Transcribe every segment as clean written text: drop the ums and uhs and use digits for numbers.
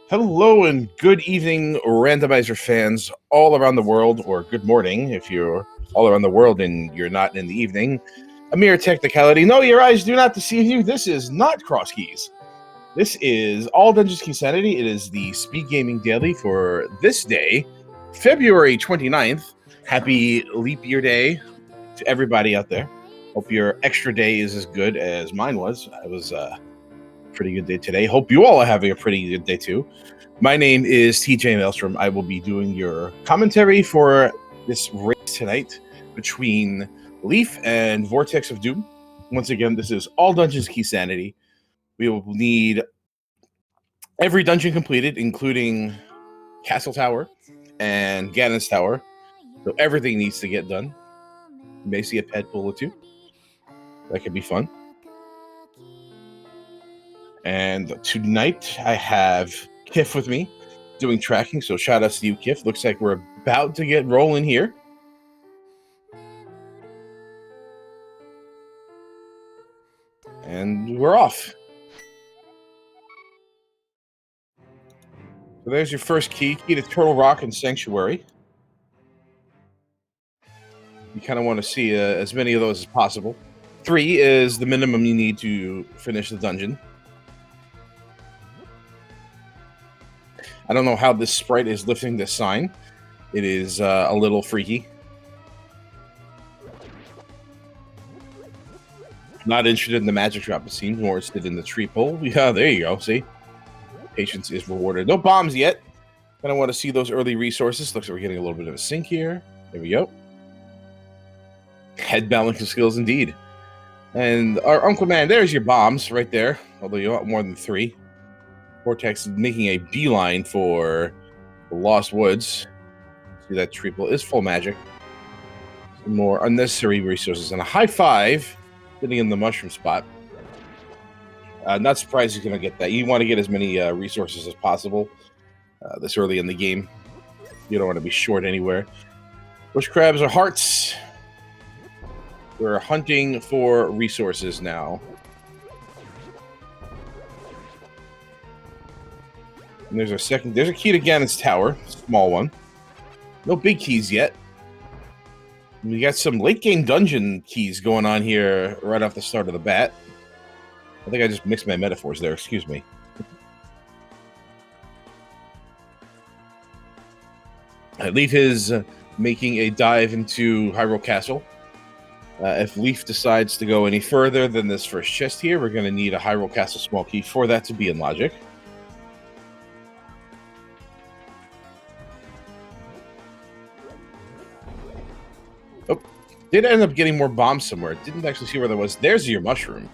Hello and good evening, Randomizer fans all around the world, or good morning if you're all around the world and you're not in the evening. A mere technicality. No, your eyes do not deceive you. This is not Cross Keys. This is All Dungeons Keysanity. It is the Speed Gaming Daily for this day, February 29th. Happy Leap Year Day to everybody out there. Hope your extra day is as good as mine was. I was pretty good day today. Hope you all are having a pretty good day too. My name is TJ Maelstrom. I will be doing your commentary for this race tonight between Leaf and Vortex of Doom. Once again, this is All Dungeons Keysanity. We will need every dungeon completed, including Castle Tower and Ganon's Tower. So everything needs to get done. You may see a pet pool or two. That could be fun. And tonight I have Kiff with me doing tracking, so shout out to you, Kiff. Looks like we're about to get rolling here. And we're off. So there's your first key to Turtle Rock and Sanctuary. You kind of want to see as many of those as possible. 3 is the minimum you need to finish the dungeon. I don't know how this sprite is lifting this sign. It is a little freaky. Not interested in the magic drop, it seems, more interested in the tree pole. Yeah, there you go, see? Patience is rewarded. No bombs yet. Kind of want to see those early resources. Looks like we're getting a little bit of a sink here. There we go. Head balancing skills indeed. And our Uncle Man, there's your bombs right there. Although you want more than 3. Vortex is making a beeline for the Lost Woods. See, that tree pole is full magic. Some more unnecessary resources. And a high 5 getting in the mushroom spot. Not surprised he's going to get that. You want to get as many resources as possible this early in the game. You don't want to be short anywhere. Bush crabs are hearts. We're hunting for resources now. And there's a key to Ganon's Tower, small one. No big keys yet. We got some late game dungeon keys going on here right off the start of the bat. I think I just mixed my metaphors there, excuse me. Leaf is making a dive into Hyrule Castle. If Leaf decides to go any further than this first chest here, we're going to need a Hyrule Castle small key for that to be in logic. Oh, did end up getting more bombs somewhere. Didn't actually see where there was. There's your mushroom.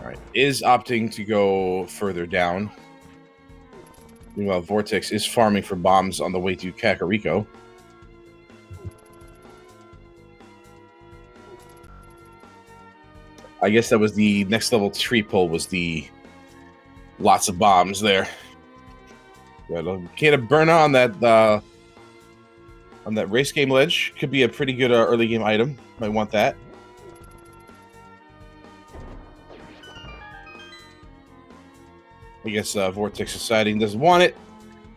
All right, is opting to go further down. Meanwhile, Vortex is farming for bombs on the way to Kakariko. I guess that was the next level tree pull, was the lots of bombs there. Can't burn on that race game ledge. Could be a pretty good early game item. Might want that. I guess Vortex deciding doesn't want it.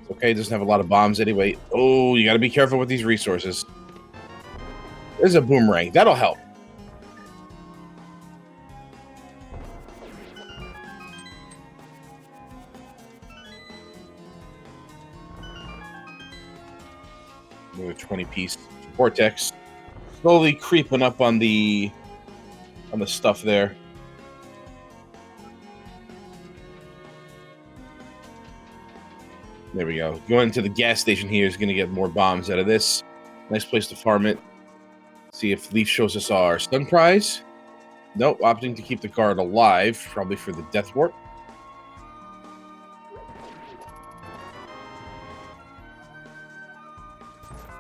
It's okay, doesn't have a lot of bombs anyway. Oh, you got to be careful with these resources. There's a boomerang. That'll help. Another 20-piece Vortex. Slowly creeping up on the stuff there. There we go. Going to the gas station here is going to get more bombs out of this. Nice place to farm it. See if Leaf shows us our stun prize. Nope, opting to keep the guard alive, probably for the death warp.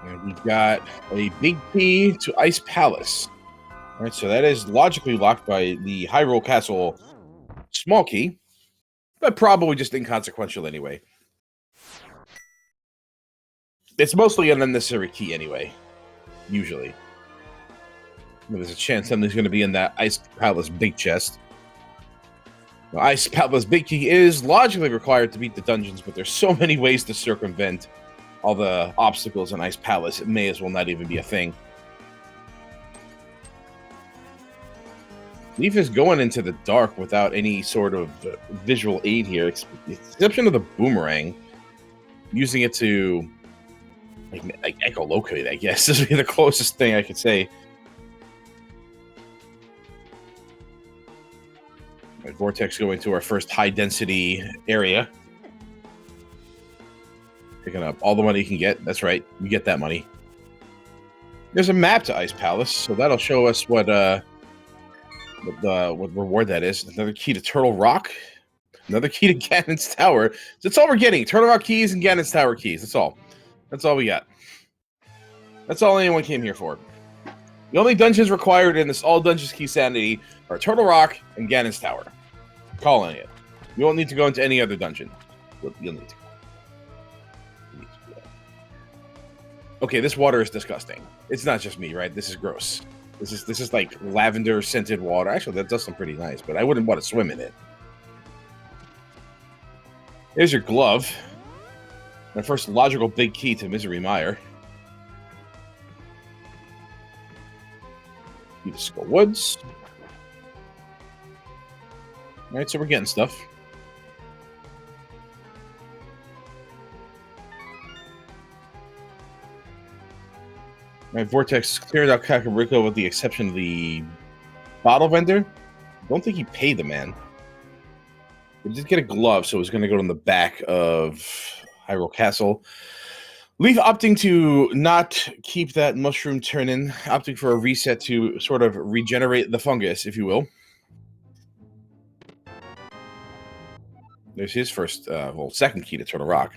And we've got a big key to Ice Palace. All right, so that is logically locked by the Hyrule Castle small key, but probably just inconsequential anyway. It's mostly an unnecessary key anyway, usually. There's a chance something's going to be in that Ice Palace big chest. Ice Palace Big Key is logically required to beat the dungeons, but there's so many ways to circumvent all the obstacles in Ice Palace, it may as well not even be a thing. Leaf is going into the dark without any sort of visual aid here, exception of the boomerang. Using it to like echolocate, I guess, this would be the closest thing I could say. Right, Vortex going to our first high-density area. Picking up all the money you can get. That's right, you get that money. There's a map to Ice Palace, so that'll show us what reward that is. Another key to Turtle Rock. Another key to Ganon's Tower. So that's all we're getting. Turtle Rock keys and Ganon's Tower keys. That's all. That's all we got. That's all anyone came here for. The only dungeons required in this all dungeons Keysanity are Turtle Rock and Ganon's Tower. Calling it. You won't need to go into any other dungeon. You'll need to. Okay, this water is disgusting. It's not just me, right? This is gross. This is like lavender scented water. Actually, that does sound pretty nice, but I wouldn't want to swim in it. There's your glove. My first logical big key to Misery Mire. Key to Skull Woods. Alright, so we're getting stuff. My Vortex cleared out Kakariko with the exception of the bottle vendor. I don't think he paid the man. We did get a glove, so it was going to go on the back of Hyrule Castle. Leaf opting to not keep that mushroom turn-in, opting for a reset to sort of regenerate the fungus, if you will. There's his first, second key to Turtle Rock.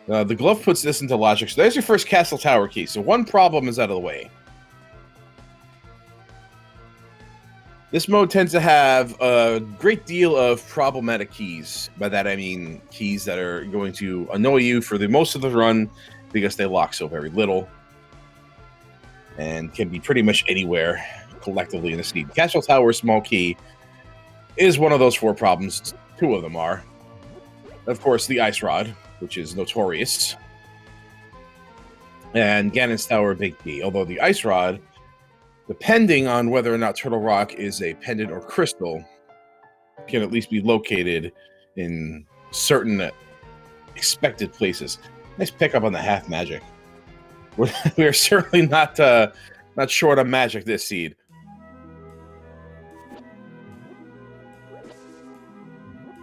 The glove puts this into logic. So there's your first Castle Tower key. So one problem is out of the way. This mode tends to have a great deal of problematic keys. By that I mean keys that are going to annoy you for the most of the run because they lock so very little. And can be pretty much anywhere collectively in the scene. Castle Tower small key is one of those four problems. Two of them are. Of course, the Ice Rod, which is notorious, and Ganon's Tower big key. Although the Ice Rod, depending on whether or not Turtle Rock is a pendant or crystal, can at least be located in certain expected places. Nice pickup on the half magic. We're certainly not short on magic this seed.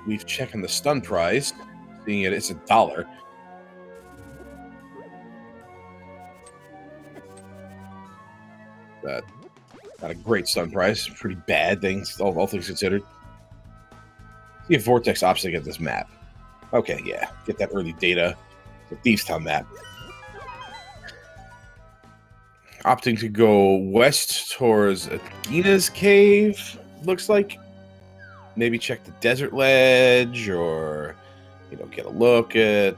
We've checking the stun prize. Seeing it's $1. Not a great stun price. Pretty bad things, all things considered. See if Vortex opts to get this map. Okay, yeah. Get that early data. The Thieves Town map. Opting to go west towards Athena's cave, looks like. Maybe check the desert ledge, or get a look at,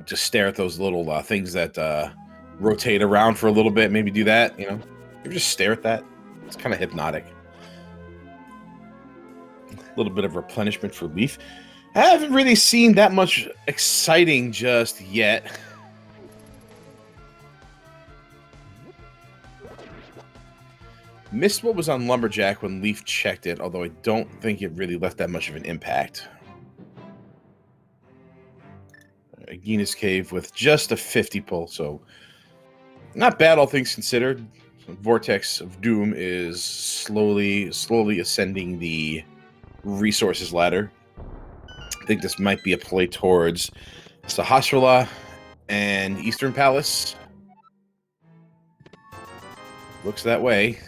just stare at those little things that rotate around for a little bit. Maybe do that, You ever just stare at that? It's kind of hypnotic. A little bit of replenishment for Leaf. I haven't really seen that much exciting just yet. Missed what was on Lumberjack when Leaf checked it, although I don't think it really left that much of an impact. Agahnim Cave with just a 50 pull, so not bad all things considered. Vortex of Doom is slowly ascending the resources ladder. I think this might be a play towards Sahasrahla and Eastern Palace. Looks that way.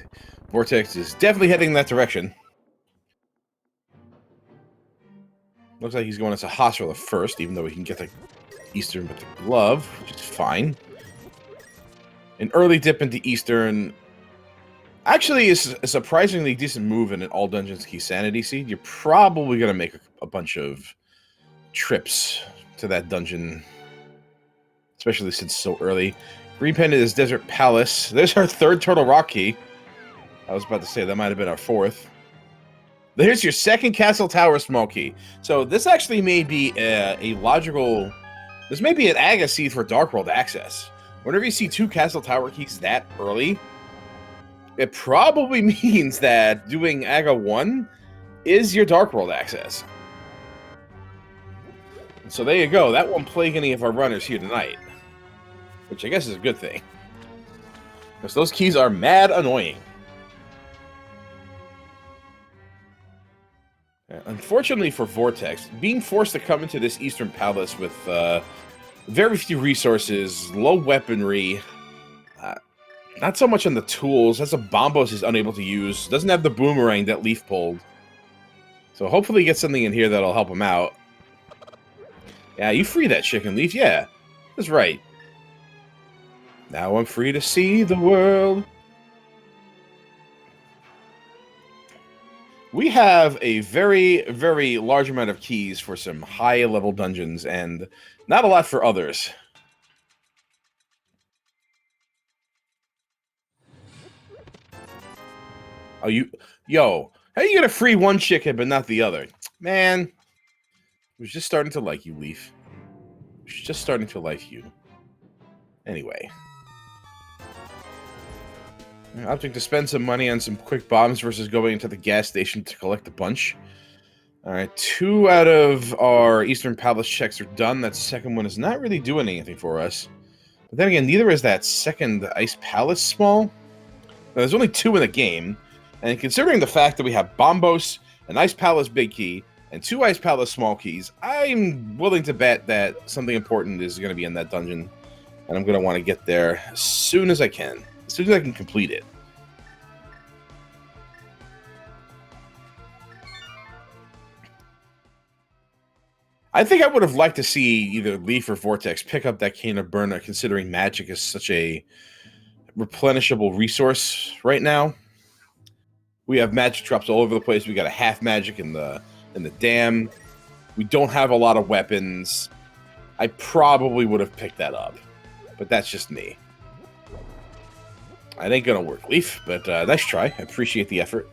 Vortex is definitely heading in that direction. Looks like he's going to Sahasrahla first, even though we can get the Eastern with the glove, which is fine. An early dip into Eastern actually is a surprisingly decent move in an all dungeons Keysanity seed. You're probably going to make a bunch of trips to that dungeon especially since it's so early. Green Pendant is Desert Palace. There's our third Turtle Rock key. I was about to say that might have been our fourth. Here's your second Castle Tower small key. So this actually may be a logical... This may be an Aga seed for Dark World access. Whenever you see two Castle Tower keys that early, it probably means that doing Aga 1 is your Dark World access. So there you go. That won't plague any of our runners here tonight. Which I guess is a good thing. Because those keys are mad annoying. Unfortunately for Vortex, being forced to come into this Eastern Palace with very few resources, low weaponry, not so much on the tools, as a Bombos is unable to use, doesn't have the boomerang that Leaf pulled. So hopefully he gets something in here that'll help him out. Yeah, you free that chicken, Leaf, yeah. That's right. Now I'm free to see the world. We have a very, very large amount of keys for some high-level dungeons, and not a lot for others. Oh, yo, how are you gonna free one chicken but not the other? Man, I was just starting to like you, Leaf. I was just starting to like you. Anyway. Opting to spend some money on some quick bombs versus going into the gas station to collect a bunch. Alright, 2 out of our Eastern Palace checks are done. That second one is not really doing anything for us. But then again, neither is that second Ice Palace small. Now, there's only 2 in the game. And considering the fact that we have Bombos, an Ice Palace big key, and 2 Ice Palace small keys, I'm willing to bet that something important is going to be in that dungeon. And I'm going to want to get there as soon as I can. As soon as I can complete it. I think I would have liked to see either Leaf or Vortex pick up that Cane of Burner, considering magic is such a replenishable resource right now. We have magic drops all over the place. We got a half magic in the dam. We don't have a lot of weapons. I probably would have picked that up, but that's just me. It ain't gonna work, Leaf, but nice try. I appreciate the effort.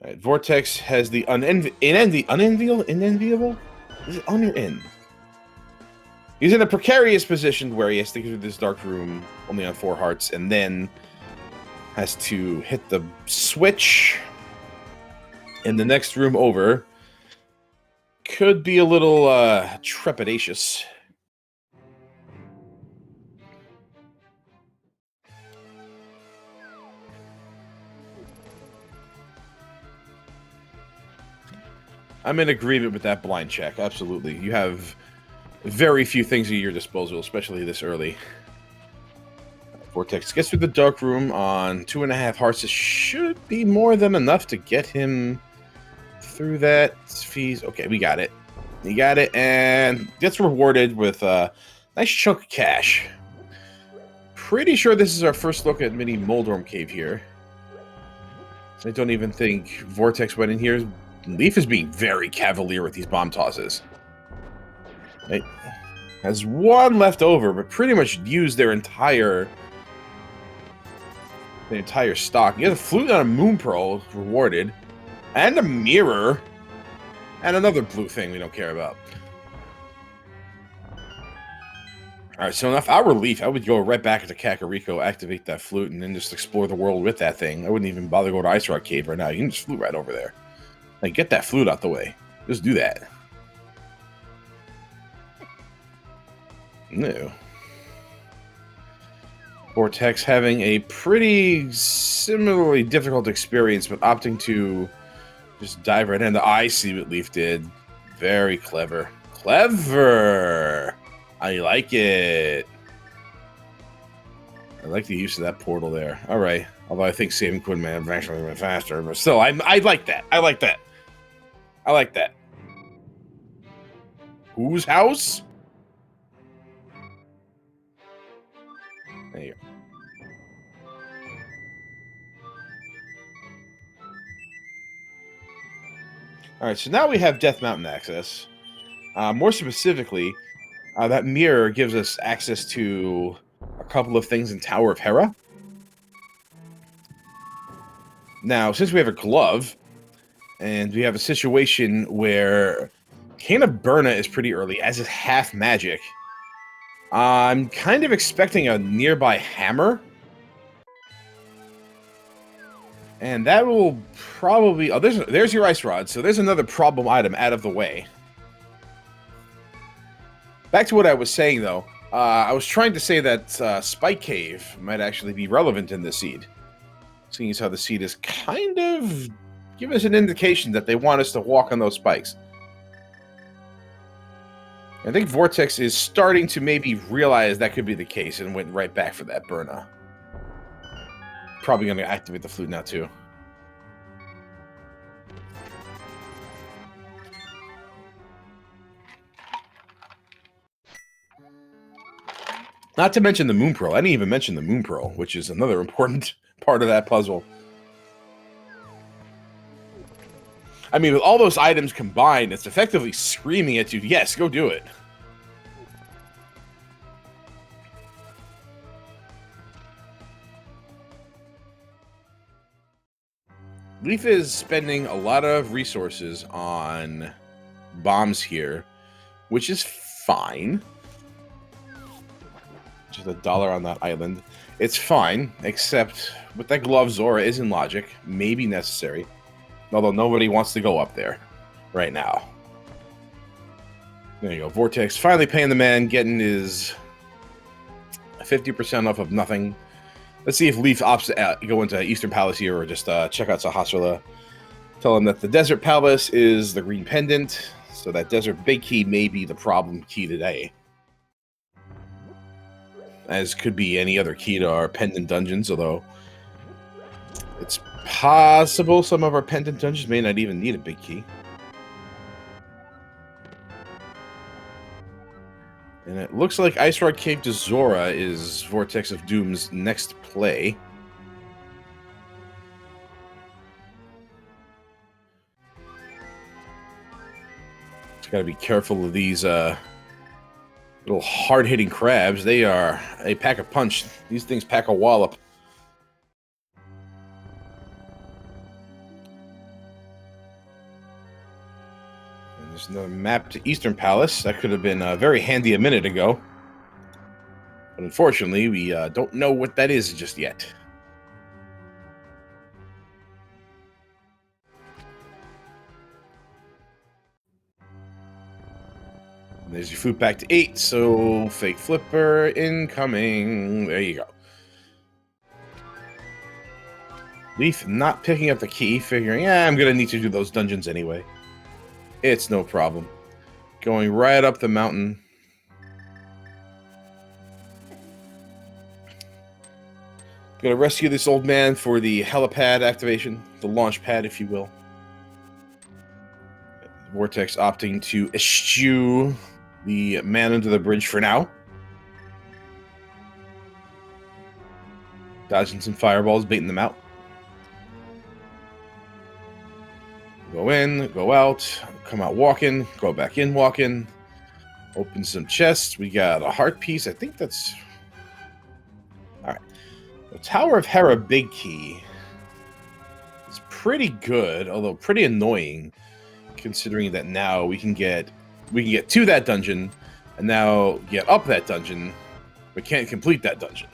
All right, Vortex has the unenviable? Is it on or in? He's in a precarious position where he has to go through this dark room only on 4 hearts, and then has to hit the switch in the next room over. Could be a little trepidatious. I'm in agreement with that blind check, absolutely. You have very few things at your disposal, especially this early. Vortex gets through the dark room on 2.5 hearts. It should be more than enough to get him through that. Fees. Okay, we got it. We got it, and gets rewarded with a nice chunk of cash. Pretty sure this is our first look at Mini Moldorm Cave here. I don't even think Vortex went in here. Leaf is being very cavalier with these bomb tosses. Right. Has 1 left over, but pretty much used their entire stock. You have a flute and a moon pearl rewarded, and a mirror, and another blue thing we don't care about. Alright, so if I were Leaf, I would go right back into Kakariko, activate that flute, and then just explore the world with that thing. I wouldn't even bother going to Ice Rock Cave right now. You can just flute right over there. Like, get that flute out the way. Just do that. No. Vortex having a pretty similarly difficult experience, but opting to just dive right in. I see what Leaf did. Very clever. Clever! I like it. I like the use of that portal there. Alright. Although I think saving could have actually been faster, but still, I like that. I like that. I like that. Whose house? There you go. Alright, so now we have Death Mountain access. More specifically, That mirror gives us access to a couple of things in Tower of Hera. Now, since we have a glove, and we have a situation where Cane of Burna is pretty early, as is half magic, I'm kind of expecting a nearby hammer. And that will probably... Oh, there's your ice rod, so there's another problem item out of the way. Back to what I was saying, though. I was trying to say that Spike Cave might actually be relevant in this seed. Seeing as how the seed is kind of giving us an indication that they want us to walk on those spikes. I think Vortex is starting to maybe realize that could be the case and went right back for that Burna. Probably going to activate the flute now, too. Not to mention the Moon Pearl. I didn't even mention the Moon Pearl, which is another important part of that puzzle. I mean, with all those items combined, it's effectively screaming at you, yes, go do it. Leaf is spending a lot of resources on bombs here, which is fine. Just $1 on that island. It's fine, except with that glove, Zora is in logic, maybe necessary. Although nobody wants to go up there right now. There you go. Vortex finally paying the man, getting his 50% off of nothing. Let's see if Leaf opts to go into Eastern Palace here or just check out Sahasrahla. Tell him that the Desert Palace is the green pendant, so that Desert Big Key may be the problem key today. As could be any other key to our pendant dungeons, although it's possible some of our pendant dungeons may not even need a big key. And it looks like Ice Rod Cave to Zora is Vortex of Doom's next play. Just gotta be careful of these little hard-hitting crabs. They pack a punch. These things pack a wallop. And there's another map to Eastern Palace. That could have been very handy a minute ago. But unfortunately, we don't know what that is just yet. There's your flute back to 8, so fake flipper incoming. There you go. Leaf not picking up the key, figuring, I'm going to need to do those dungeons anyway. It's no problem. Going right up the mountain. Going to rescue this old man for the helipad activation, the launch pad, if you will. Vortex opting to eschew the man under the bridge for now. Dodging some fireballs, baiting them out. Go in, go out, come out walking, go back in walking. Open some chests. We got a heart piece. I think that's... Alright. The Tower of Hera big key is pretty good, although pretty annoying, considering that now we can get to that dungeon, and now get up that dungeon, but can't complete that dungeon.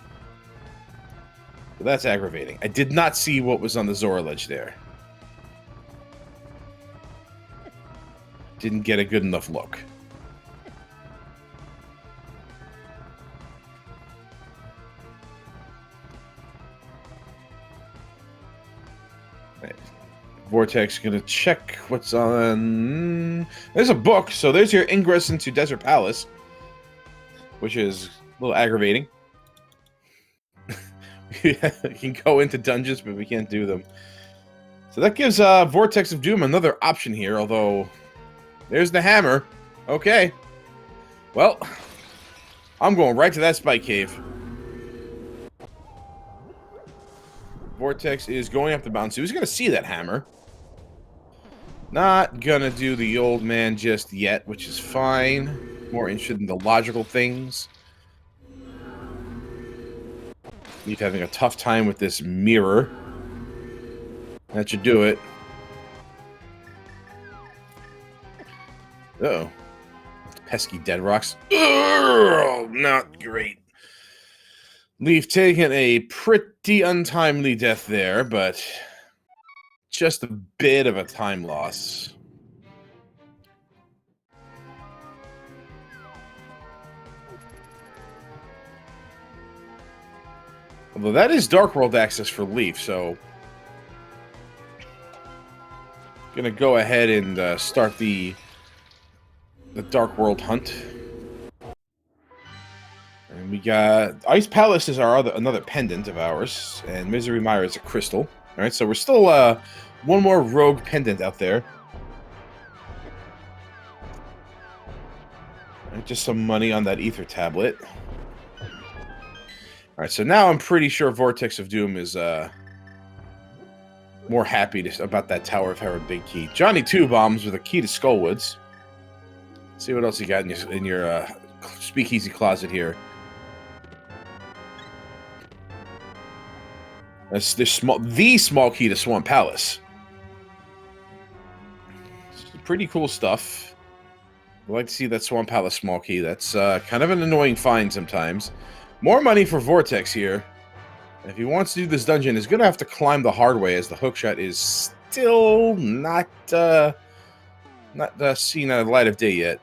So that's aggravating. I did not see what was on the Zora ledge there. Didn't get a good enough look. Vortex gonna check what's on. There's a book, so there's your ingress into Desert Palace, which is a little aggravating. We can go into dungeons, but we can't do them. So that gives Vortex of Doom another option here, although there's the hammer. Okay. Well, I'm going right to that Spike Cave. Vortex is going up the mountain, so he's going to see that hammer. Not going to do the old man just yet, which is fine. more interested in the logical things. Leaf having a tough time with this mirror. That should do it. Uh-oh. Pesky dead rocks. Ugh, not great. Leaf taking a pretty untimely death there, but just a bit of a time loss. Although that is Dark World access for Leaf, so gonna go ahead and start the Dark World hunt. And we got Ice Palace is our another pendant of ours, and Misery Mire is a crystal. All right, so we're still one more rogue pendant out there. All right, just some money on that ether tablet. All right, so now I'm pretty sure Vortex of Doom is more happy about that Tower of Hera big key. Johnny Two Bombs with a key to Skullwoods. Let's see what else you got in your speakeasy closet here. That's the small key to Swamp Palace. It's pretty cool stuff. I'd like to see that Swamp Palace small key. That's kind of an annoying find sometimes. More money for Vortex here. If he wants to do this dungeon, he's going to have to climb the hard way, as the Hookshot is still not seen the light of day yet.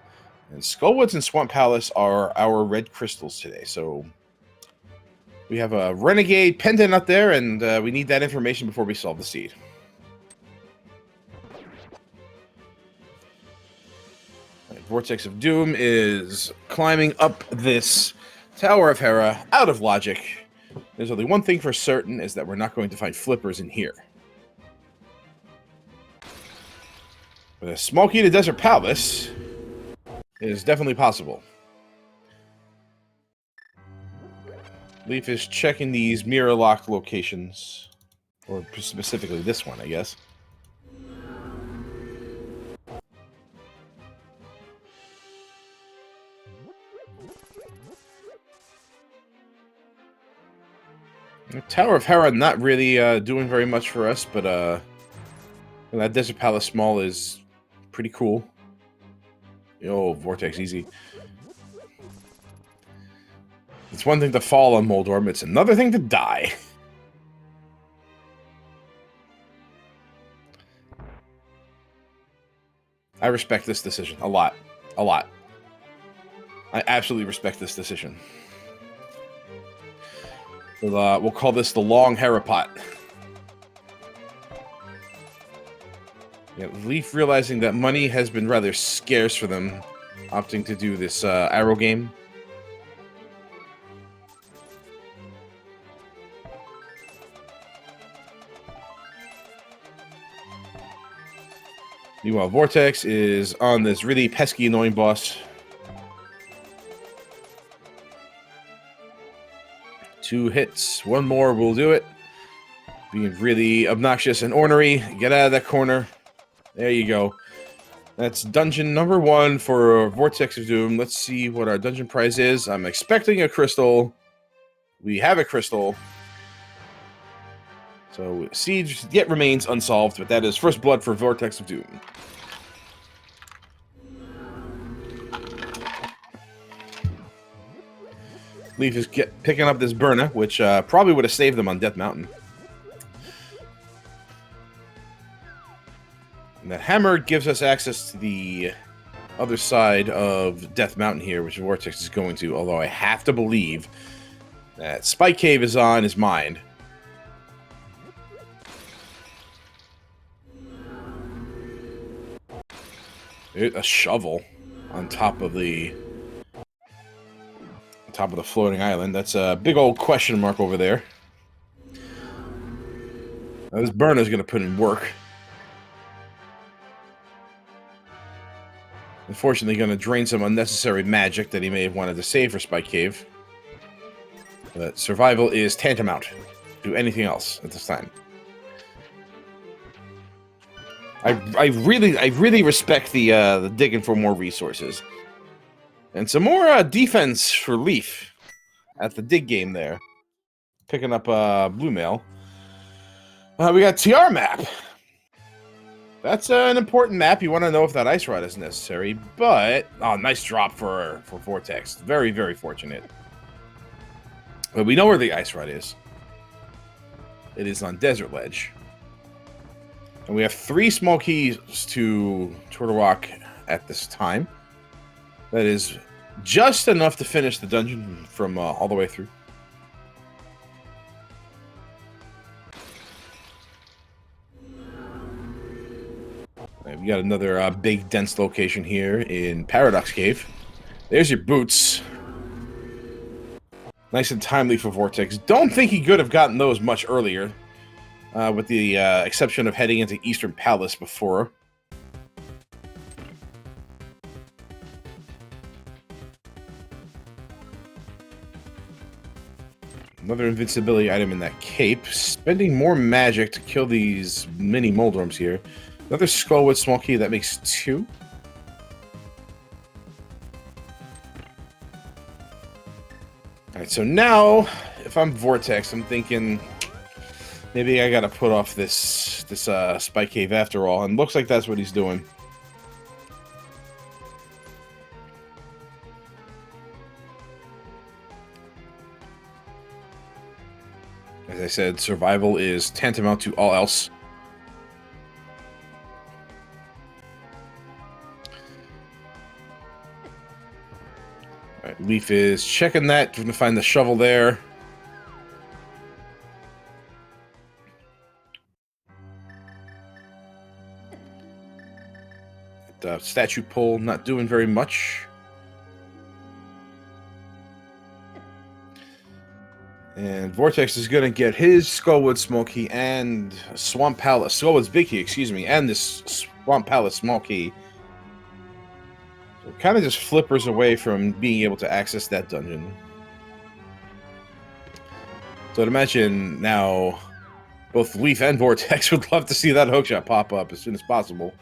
And Skullwoods and Swamp Palace are our red crystals today, so we have a Renegade Pendant up there, and we need that information before we solve the seed. Right, Vortex of Doom is climbing up this Tower of Hera out of logic. There's only one thing for certain, is that we're not going to find flippers in here. But a small key to Desert Palace is definitely possible. Leaf is checking these mirror lock locations, or specifically this one, I guess. The Tower of Hera not really doing very much for us, but that Desert Palace small is pretty cool. Oh, Vortex easy. It's one thing to fall on Moldorm, it's another thing to die. I respect this decision a lot. A lot. I absolutely respect this decision. We'll call this the Long Hera Pot. Yeah, Leaf realizing that money has been rather scarce for them, opting to do this arrow game. Meanwhile, Vortex is on this really pesky, annoying boss. 2 hits. 1 more will do it. Being really obnoxious and ornery. Get out of that corner. There you go. That's dungeon number 1 for Vortex of Doom. Let's see what our dungeon prize is. I'm expecting a crystal. We have a crystal. So, Siege yet remains unsolved, but that is first blood for Vortex of Doom. Leaf is picking up this Burna, which probably would have saved them on Death Mountain. And that hammer gives us access to the other side of Death Mountain here, which Vortex is going to, although I have to believe that Spike Cave is on his mind. A shovel on top of the floating island. That's a big old question mark over there. Now, this Burner's going to put in work. Unfortunately, going to drain some unnecessary magic that he may have wanted to save for Spike Cave. But survival is tantamount to anything else at this time. I really respect the digging for more resources. And some more defense for Leaf at the dig game there. Picking up blue mail. We got TR map. That's an important map. You want to know if that ice rod is necessary. But, oh, nice drop for Vortex. Very, very fortunate. But we know where the ice rod is. It is on Desert Ledge. And we have 3 small keys to Turtle Rock at this time. That is just enough to finish the dungeon from all the way through. Right, we got another big, dense location here in Paradox Cave. There's your boots. Nice and timely for Vortex. Don't think he could have gotten those much earlier. With the exception of heading into Eastern Palace before. Another invincibility item in that cape. Spending more magic to kill these mini Moldrums here. Another Skullwood small key, that makes 2. Alright, so now, if I'm Vortex, I'm thinking maybe I gotta put off this Spike Cave after all, and looks like that's what he's doing. As I said, survival is tantamount to all else. Alright, Leaf is checking that, trying to find the shovel there. The statue pole not doing very much. And Vortex is going to get his Skullwood small key and Swamp Palace. Skullwood's big key, excuse me, and this Swamp Palace small key. So it kind of just flippers away from being able to access that dungeon. So I'd imagine now both Leaf and Vortex would love to see that hookshot pop up as soon as possible.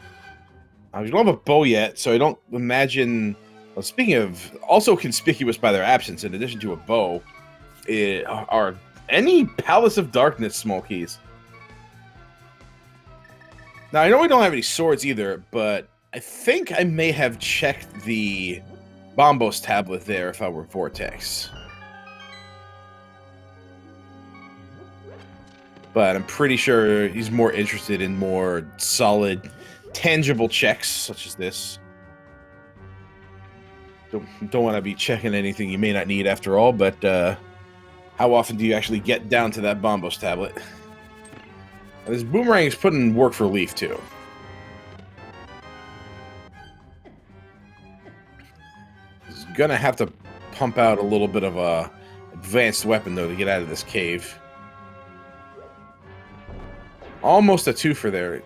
We don't have a bow yet, so I don't imagine... Well, speaking of, also conspicuous by their absence, in addition to a bow, are any Palace of Darkness small keys. Now, I know we don't have any swords either, but I think I may have checked the Bombos tablet there if I were Vortex. But I'm pretty sure he's more interested in more solid, tangible checks, such as this. Don't want to be checking anything you may not need after all, but how often do you actually get down to that Bombos tablet? This boomerang is putting in work for Leaf, too. He's gonna have to pump out a little bit of a advanced weapon, though, to get out of this cave. Almost a 2 for there.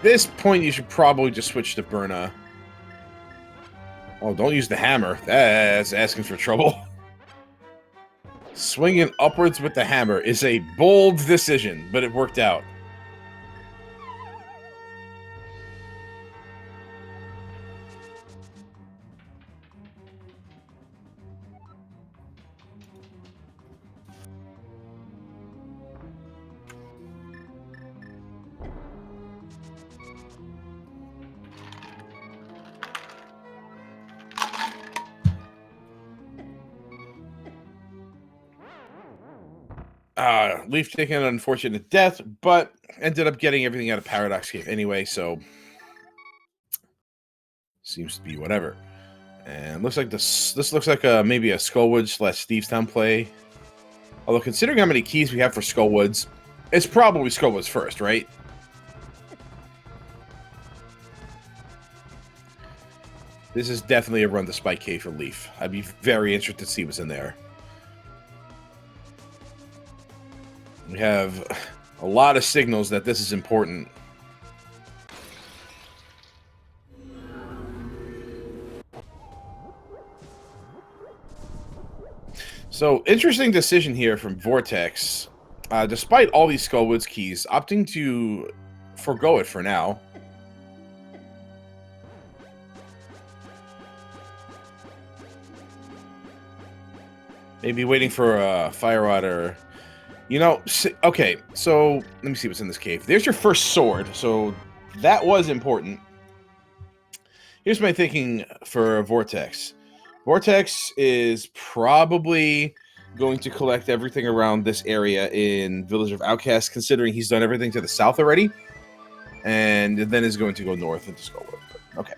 This point, you should probably just switch to Burna. Oh, don't use the hammer. That's asking for trouble. Swinging upwards with the hammer is a bold decision, but it worked out. Leaf taking an unfortunate death, but ended up getting everything out of Paradox Cave anyway, so seems to be whatever. And looks like this looks like maybe a Skullwood / Thieves Town play. Although considering how many keys we have for Skullwoods, it's probably Skullwoods first, right? This is definitely a run to Spike Cave for Leaf. I'd be very interested to see what's in there. We have a lot of signals that this is important. So, interesting decision here from Vortex. Despite all these Skullwoods keys, opting to forgo it for now. Maybe waiting for a fire rod or... You know, okay, so let me see what's in this cave. There's your first sword, so that was important. Here's my thinking for Vortex. Vortex is probably going to collect everything around this area in Village of Outcasts, considering he's done everything to the south already, and then is going to go north into Skullwood. Okay.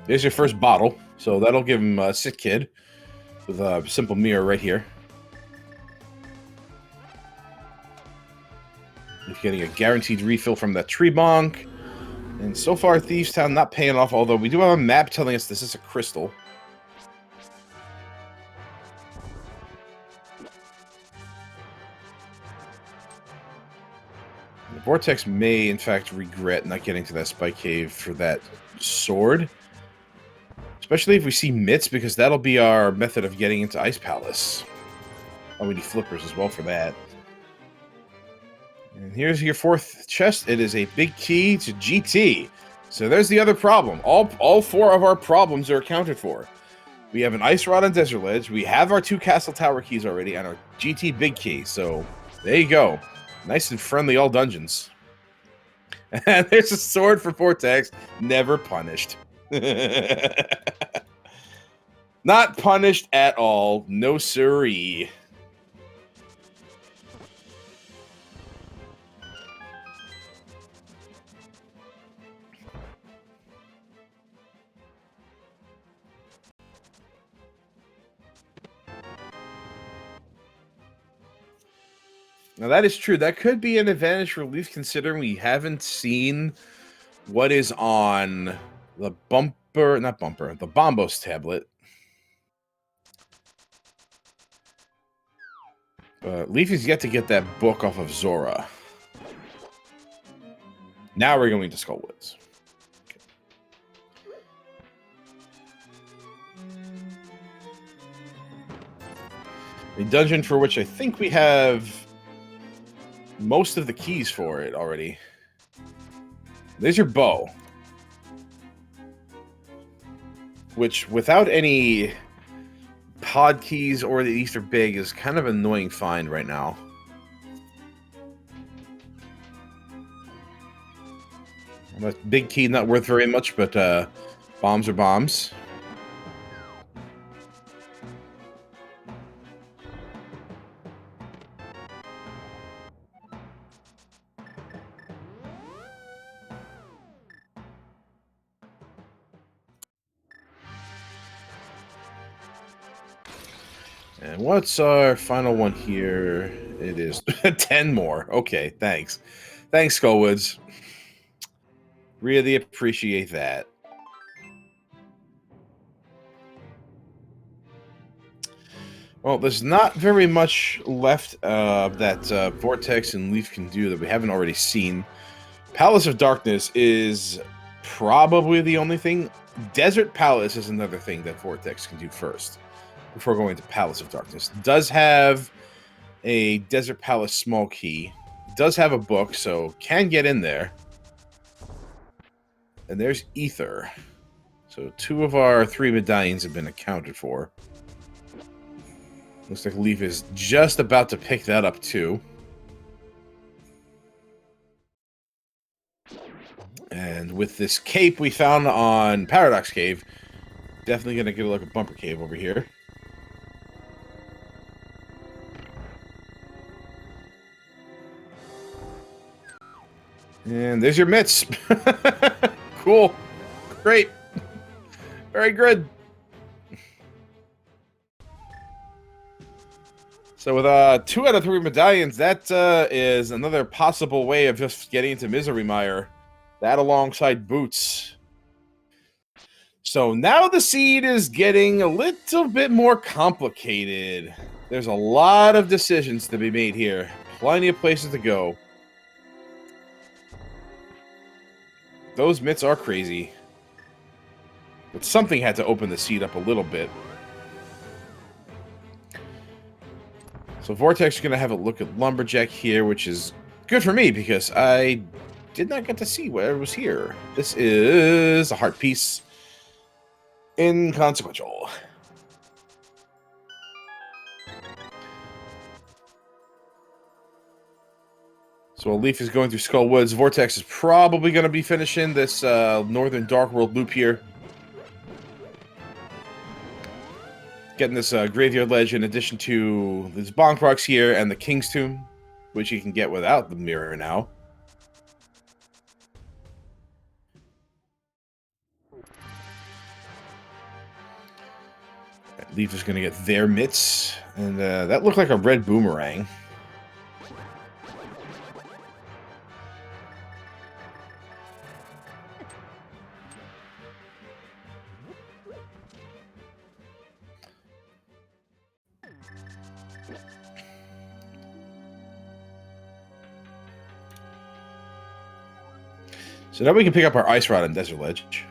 There's your first bottle, so that'll give him a Sick Kid with a simple mirror right here. He's getting a guaranteed refill from that tree bonk. And so far, Thieves Town not paying off, although we do have a map telling us this is a crystal. The Vortex may, in fact, regret not getting to that Spike Cave for that sword. Especially if we see mitts, because that'll be our method of getting into Ice Palace. Oh, we need flippers as well for that. And here's your fourth chest. It is a big key to GT. So there's the other problem. All four of our problems are accounted for. We have an Ice Rod on Desert Ledge. We have our 2 Castle Tower keys already and our GT big key. So there you go. Nice and friendly all dungeons. And there's a sword for Vortex. Never punished. Not punished at all. No siree. Now that is true. That could be an advantage for Leaf, considering we haven't seen what is on the the Bombos tablet. Leaf is yet to get that book off of Zora. Now we're going to Skullwoods. Okay. A dungeon for which I think we have most of the keys for it already. There's your bow. Which, without any pod keys or the Easter Big, is kind of an annoying find right now. That big key not worth very much, but bombs are bombs. And what's our final one here? It is 10 more. Okay, thanks. Thanks, Skullwoods. Really appreciate that. Well, there's not very much left that Vortex and Leaf can do that we haven't already seen. Palace of Darkness is probably the only thing. Desert Palace is another thing that Vortex can do first, before going to Palace of Darkness. Does have a Desert Palace small key. Does have a book, so can get in there. And there's Ether. So 2 of our 3 medallions have been accounted for. Looks like Leaf is just about to pick that up too. And with this cape we found on Paradox Cave, definitely going to get a look at Bumper Cave over here. And there's your mitts. Cool. Great. Very good. So with 2 out of 3 medallions, that is another possible way of just getting into Misery Mire. That alongside boots. So now the seed is getting a little bit more complicated. There's a lot of decisions to be made here. Plenty of places to go. Those mitts are crazy. But something had to open the seed up a little bit. So Vortex is going to have a look at Lumberjack here, which is good for me because I did not get to see what was here. This is a heart piece. Inconsequential. So while Leaf is going through Skull Woods, Vortex is probably going to be finishing this Northern Dark World loop here. Getting this Graveyard Ledge in addition to this Bonk Rocks here and the King's Tomb, which you can get without the Mire now. Leaf is going to get their mitts, and that looked like a red boomerang. So now we can pick up our Ice Rod and Desert Ledge.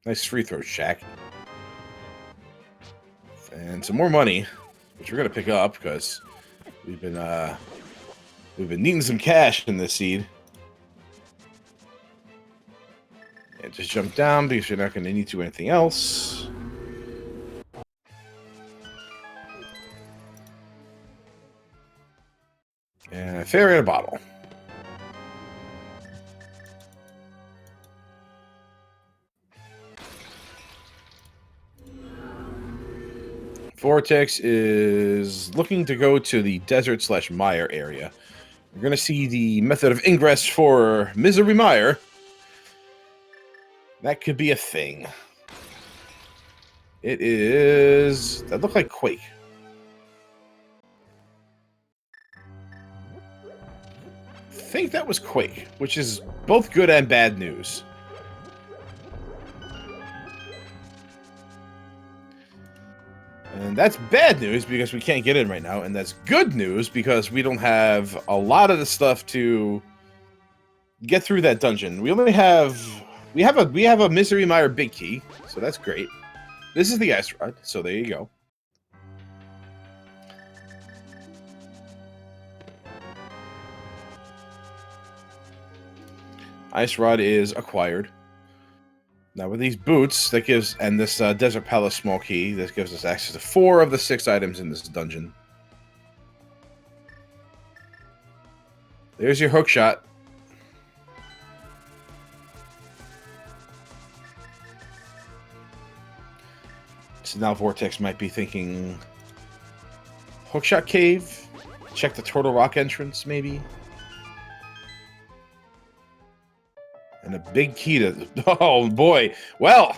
Nice free throw, Shaq. And some more money, which we're gonna pick up because we've been needing some cash in this seed. And just jump down because you're not gonna need to do anything else. And a fairy in a bottle. Vortex is looking to go to the desert/Mire area. We're going to see the method of ingress for Misery Mire. That could be a thing. It is... That looked like Quake. I think that was Quake, which is both good and bad news. And that's bad news because we can't get in right now, and that's good news because we don't have a lot of the stuff to get through that dungeon. We only have we have a Misery Mire big key, so that's great. This is the Ice Rod, so there you go. Ice Rod is acquired. Now with these boots, that gives, and this Desert Palace small key, this gives us access to 4 of the 6 items in this dungeon. There's your Hookshot. So now Vortex might be thinking Hookshot Cave, check the Turtle Rock entrance, maybe. And a big key to... Oh, boy. Well,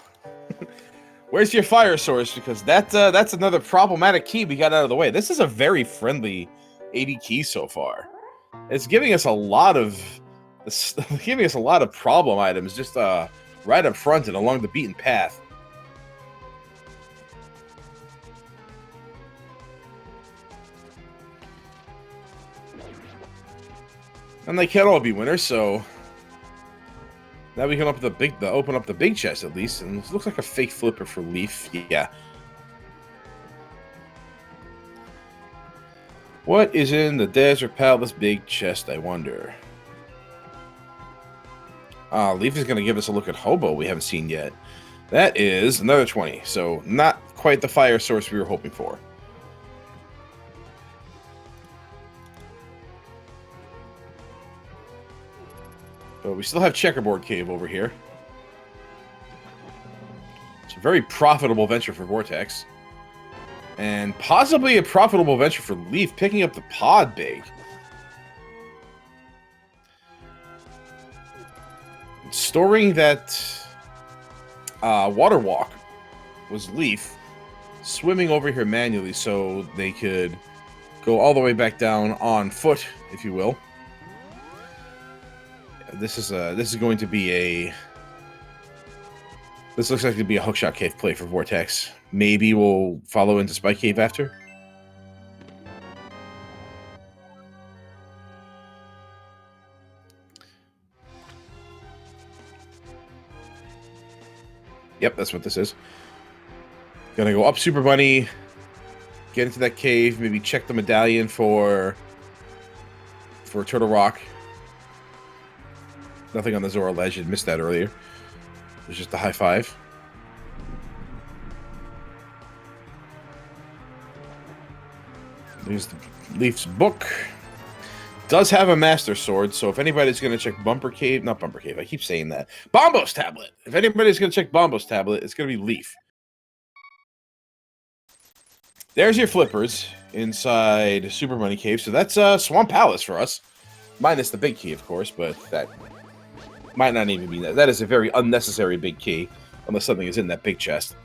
where's your fire source? Because that's another problematic key we got out of the way. This is a very friendly 80 key so far. It's giving us a lot of... giving us a lot of problem items just right up front and along the beaten path. And they can't all be winners, so... Now we can open up the big chest at least, and it looks like a fake flipper for Leaf. Yeah. What is in the Desert Palace big chest, I wonder? Leaf is going to give us a look at Hobo we haven't seen yet. That is another 20, so not quite the fire source we were hoping for. But we still have Checkerboard Cave over here. It's a very profitable venture for Vortex. And possibly a profitable venture for Leaf, picking up the pod big. Storing that water walk was Leaf. Swimming over here manually so they could go all the way back down on foot, if you will. This is going to be a... This looks like it'd be a Hookshot Cave play for Vortex. Maybe we'll follow into Spike Cave after. Yep, that's what this is. Gonna go up Super Bunny, get into that cave, maybe check the medallion for Turtle Rock. Nothing on the Zora ledge. I'd missed that earlier. It was just a high five. There's the Leaf's book. Does have a Master Sword, so if anybody's going to check Bumper Cave... Not Bumper Cave, I keep saying that. Bombo's Tablet! If anybody's going to check Bombo's Tablet, it's going to be Leaf. There's your flippers inside Super Bunny Cave. So that's Swamp Palace for us. Minus the big key, of course, but that might not even be that. That is a very unnecessary big key, unless something is in that big chest.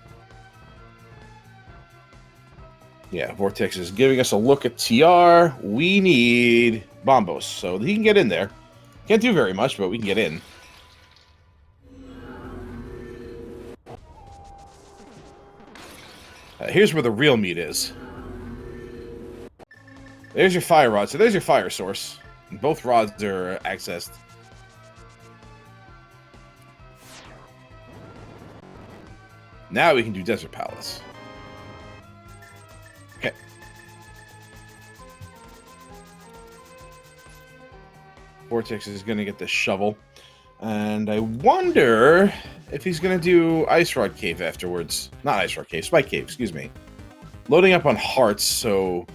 Yeah, Vortex is giving us a look at TR. We need Bombos, so he can get in there. Can't do very much, but we can get in. Here's where the real meat is. There's your fire rod. So there's your fire source. And both rods are accessed. Now we can do Desert Palace. Okay. Vortex is going to get the shovel. And I wonder if he's going to do Ice Rod Cave afterwards. Not Ice Rod Cave, Spike Cave, excuse me. Loading up on hearts, so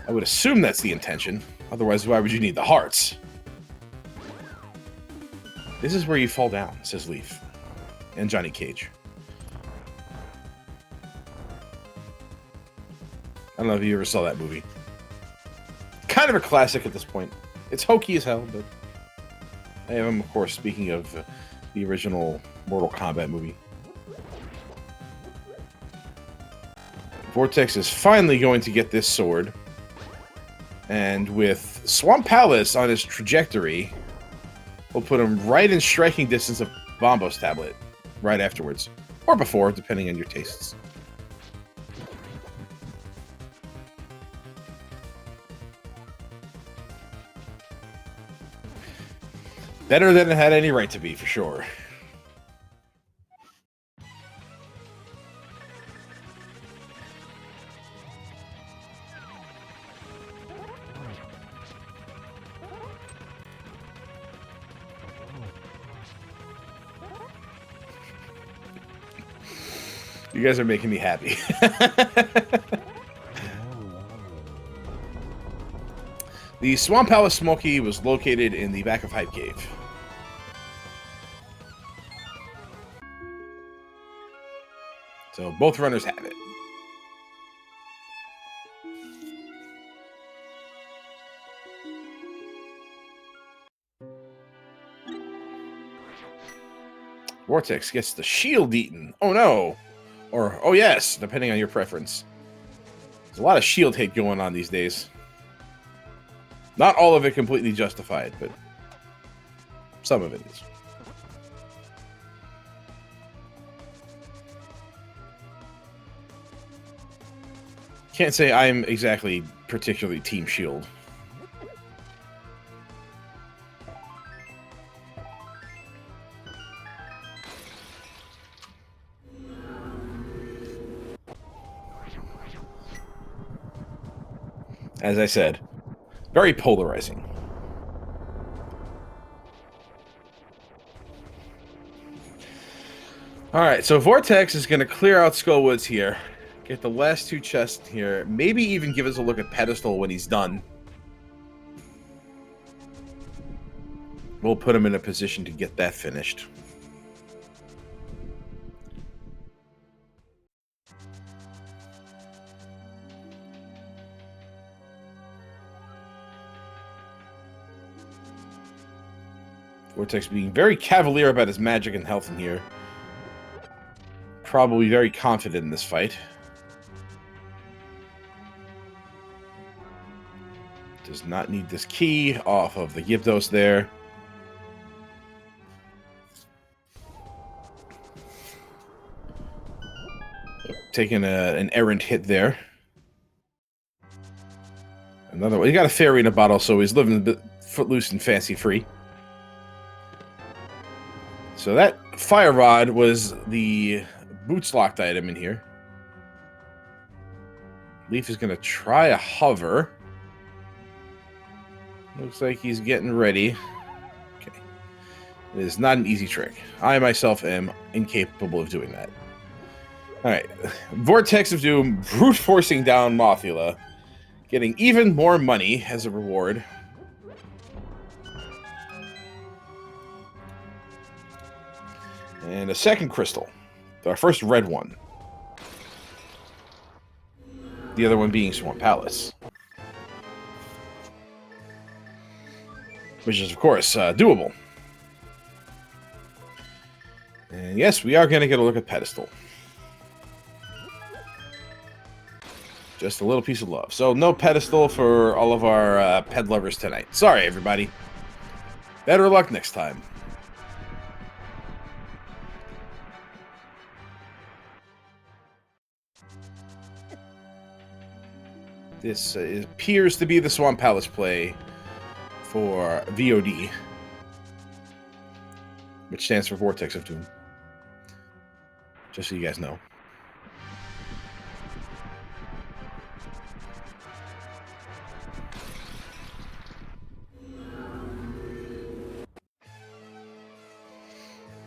I would assume that's the intention. Otherwise, why would you need the hearts? This is where you fall down, says Leaf. And Johnny Cage. I don't know if you ever saw that movie. Kind of a classic at this point. It's hokey as hell, but I am, of course, speaking of the original Mortal Kombat movie. Vortex is finally going to get this sword. And with Swamp Palace on his trajectory, we'll put him right in striking distance of Bombo's Tablet right afterwards. Or before, depending on your tastes. Better than it had any right to be, for sure. You guys are making me happy. The Swamp Palace Smoky was located in the back of Hype Cave. So both runners have it. Vortex gets the shield eaten. Oh no. Or, oh yes, depending on your preference. There's a lot of shield hate going on these days. Not all of it completely justified, but some of it is. Can't say I'm exactly particularly Team Shield. As I said, very polarizing. Alright, so Vortex is going to clear out Skullwoods here. Get the last two chests here. Maybe even give us a look at Pedestal when he's done. We'll put him in a position to get that finished. Vortex being very cavalier about his magic and health in here. Probably very confident in this fight. Does not need this key off of the Gyptos there. Taking an errant hit there. Another one. He got a fairy in a bottle, so he's living a bit footloose and fancy free. So that fire rod was the boots locked item in here. Leaf is going to try a hover. Looks like he's getting ready. Okay. It is not an easy trick. I myself am incapable of doing that. Alright. Vortex of Doom, brute forcing down Mothula. Getting even more money as a reward. And a second crystal. Our first red one. The other one being Swamp Palace. Which is, of course, doable. And yes, we are going to get a look at Pedestal. Just a little piece of love. So, no Pedestal for all of our pet lovers tonight. Sorry, everybody. Better luck next time. This appears to be the Swamp Palace play for VOD, which stands for Vortex of Doom. Just so you guys know.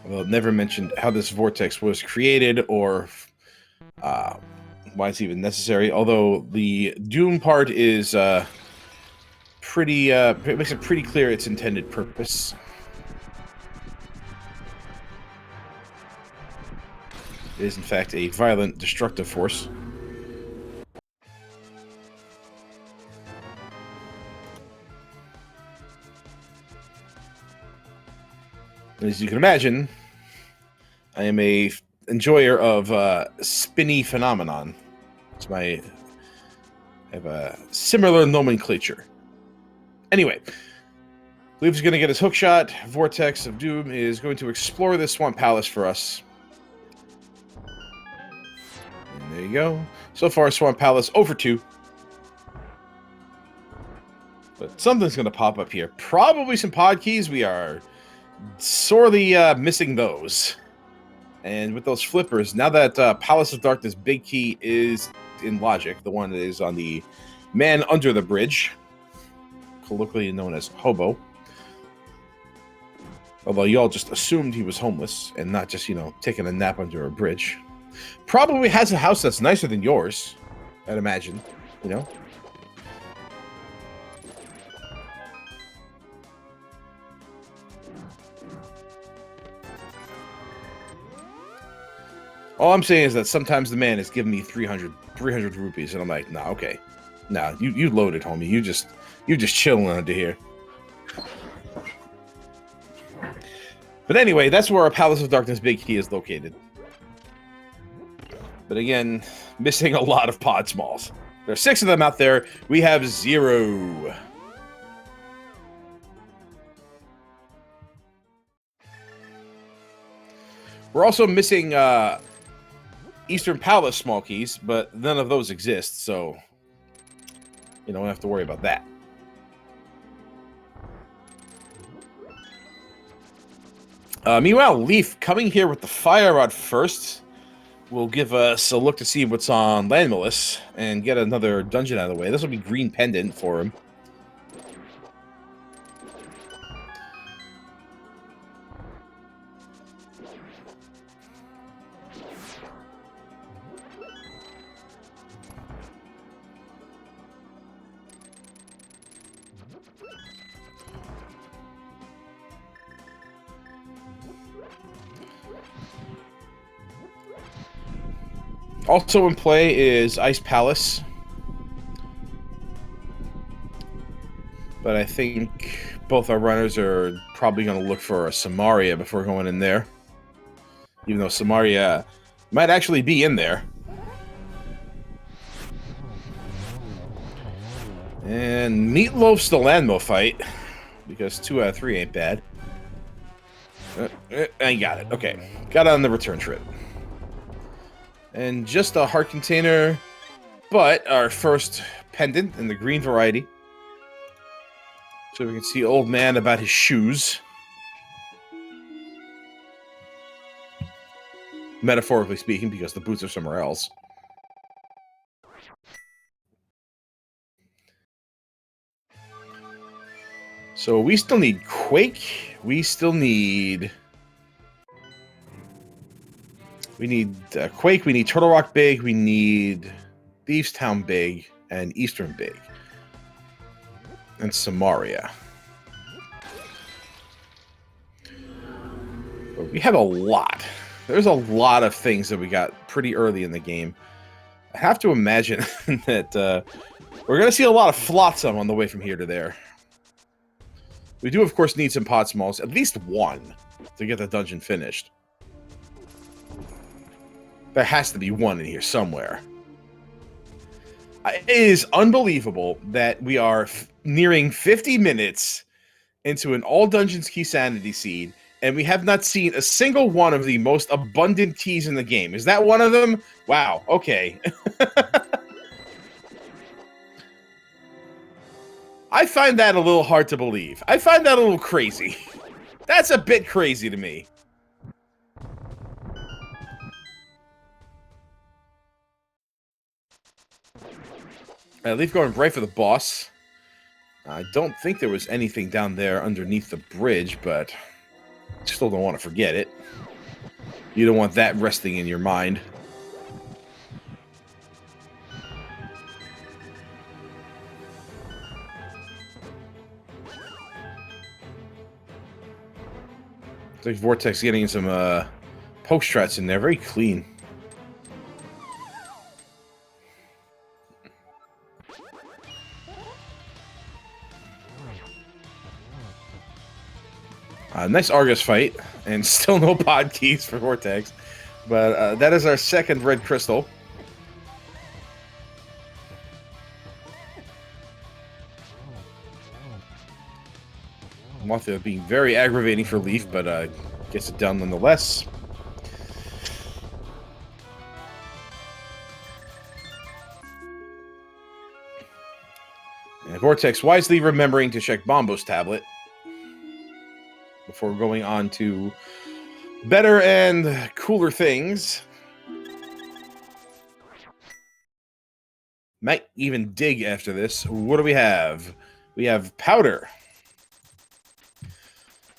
Well, it never mentioned how this vortex was created or why it's even necessary. Although the Doom part is it makes it pretty clear its intended purpose. It is, in fact, a violent, destructive force. As you can imagine, I am a enjoyer of spinny phenomenon. I have a similar nomenclature. Anyway, Leaf is going to get his hookshot. Vortex of Doom is going to explore this Swamp Palace for us. And there you go. So far, Swamp Palace over 2. But something's going to pop up here. Probably some pod keys. We are sorely missing those. And with those flippers, now that Palace of Darkness big key is in Logic, the one that is on the man under the bridge, colloquially known as Hobo. Although y'all just assumed he was homeless and not just, taking a nap under a bridge. Probably has a house that's nicer than yours, I'd imagine, All I'm saying is that sometimes the man is giving me 300 rupees, and I'm like, nah, okay. Nah, you loaded, homie. You just chilling under here. But anyway, that's where our Palace of Darkness big key is located. But again, missing a lot of pod smalls. There are 6 of them out there. We have 0. We're also missing Eastern Palace small keys, but none of those exist, so you don't have to worry about that. Meanwhile, Leaf coming here with the fire rod first will give us a look to see what's on Landmalice and get another dungeon out of the way. This will be green pendant for him. Also in play is Ice Palace. But I think both our runners are probably going to look for a Samaria before going in there. Even though Samaria might actually be in there. And Meatloaf's the Landmo fight. Because 2 out of 3 ain't bad. I got it. Okay. Got on the return trip. And just a heart container, but our first pendant in the green variety. So we can see Old Man about his shoes. metaphorically speaking, because the boots are somewhere else. So we still need Quake. We still need... We need Quake. We need Turtle Rock big. We need Thieves Town big. And Eastern big. And Samaria. But we have a lot. There's a lot of things that we got pretty early in the game. I have to imagine that we're going to see a lot of flotsam on the way from here to there. We do, of course, need some pod smalls. At least one to get the dungeon finished. There has to be one in here somewhere. It is unbelievable that we are nearing 50 minutes into an all dungeons Keysanity seed, and we have not seen a single one of the most abundant keys in the game. Is that one of them? Wow, okay. I find that a little hard to believe. I find that a little crazy. That's a bit crazy to me. Leaf going right for the boss. I don't think there was anything down there underneath the bridge, but still don't want to forget it. You don't want that resting in your mind. Looks like Vortex getting some post strats in there. Very clean. Nice Argus fight, and still no pod keys for Vortex. But that is our second red crystal. Mothra being very aggravating for Leaf, but gets it done nonetheless. And Vortex wisely remembering to check Bombo's tablet before going on to better and cooler things. Might even dig after this. What do we have? We have powder.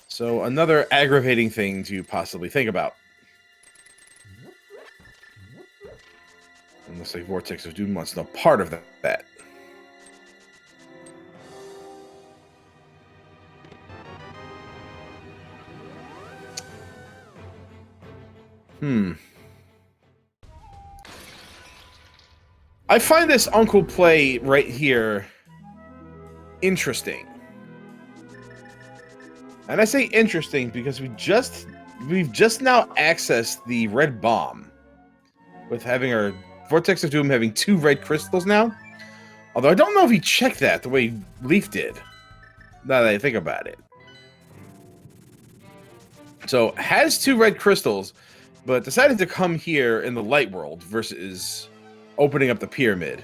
So another aggravating thing to possibly think about. Unless like Vortex of Doom wants no part of that. I find this Uncle play right here interesting. And I say interesting because we've just now accessed the red bomb with having our Vortex of Doom having 2 red crystals now. Although I don't know if he checked that the way Leaf did. Now that I think about it. So has 2 red crystals, but decided to come here in the light world versus opening up the pyramid.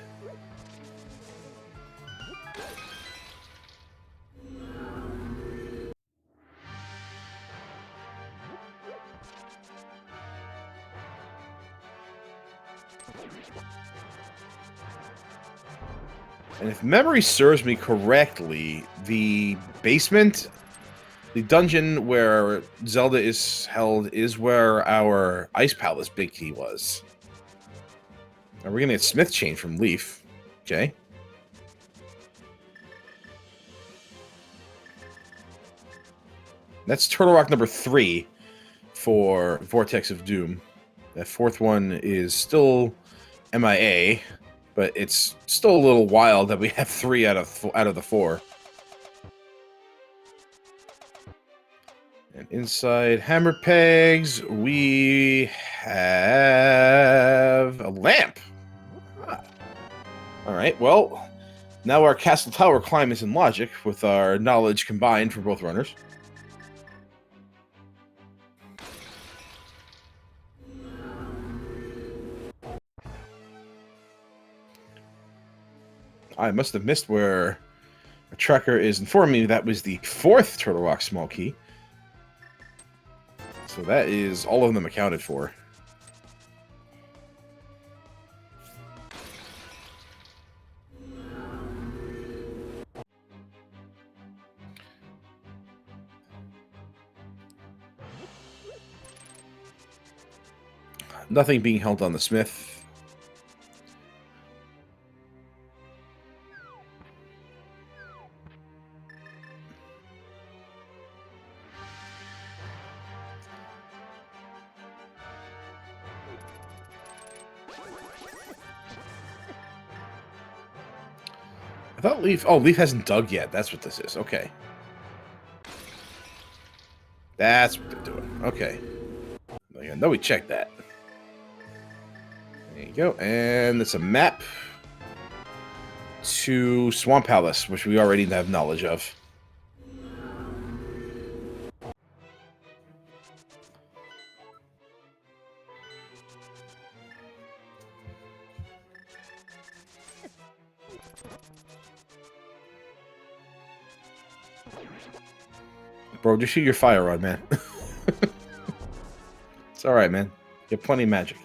And if memory serves me correctly, the basement, the dungeon where Zelda is held, is where our Ice Palace big key was. Now we're going to get Smith Chain from Leaf. Okay. That's Turtle Rock number 3 for Vortex of Doom. That 4th one is still MIA, but it's still a little wild that we have 3 out of the 4. And inside hammer pegs, we have a lamp. All right, well, now our castle tower climb is in logic with our knowledge combined for both runners. I must have missed where a tracker is informing me that was the 4th Turtle Rock small key. So that is all of them accounted for. Nothing being held on the smith. I thought Leaf... Oh, Leaf hasn't dug yet. That's what this is. Okay. That's what they're doing. Okay. I know we checked that. There you go. And it's a map to Swamp Palace, which we already have knowledge of. Bro, just shoot your fire rod, man. It's alright, man. You have plenty of magic.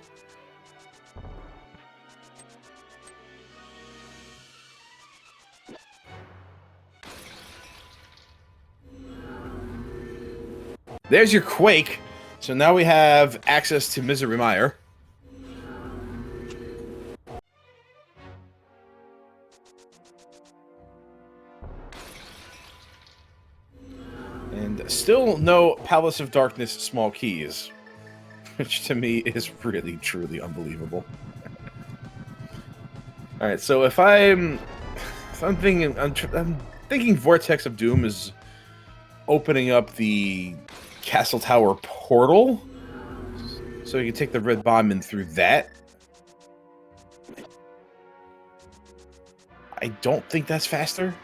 There's your Quake. So now we have access to Mire. And still no Palace of Darkness small keys, which to me is really, truly unbelievable. All right, so if I'm thinking Vortex of Doom is opening up the Castle Tower portal, so you can take the red bomb in through that. I don't think that's faster,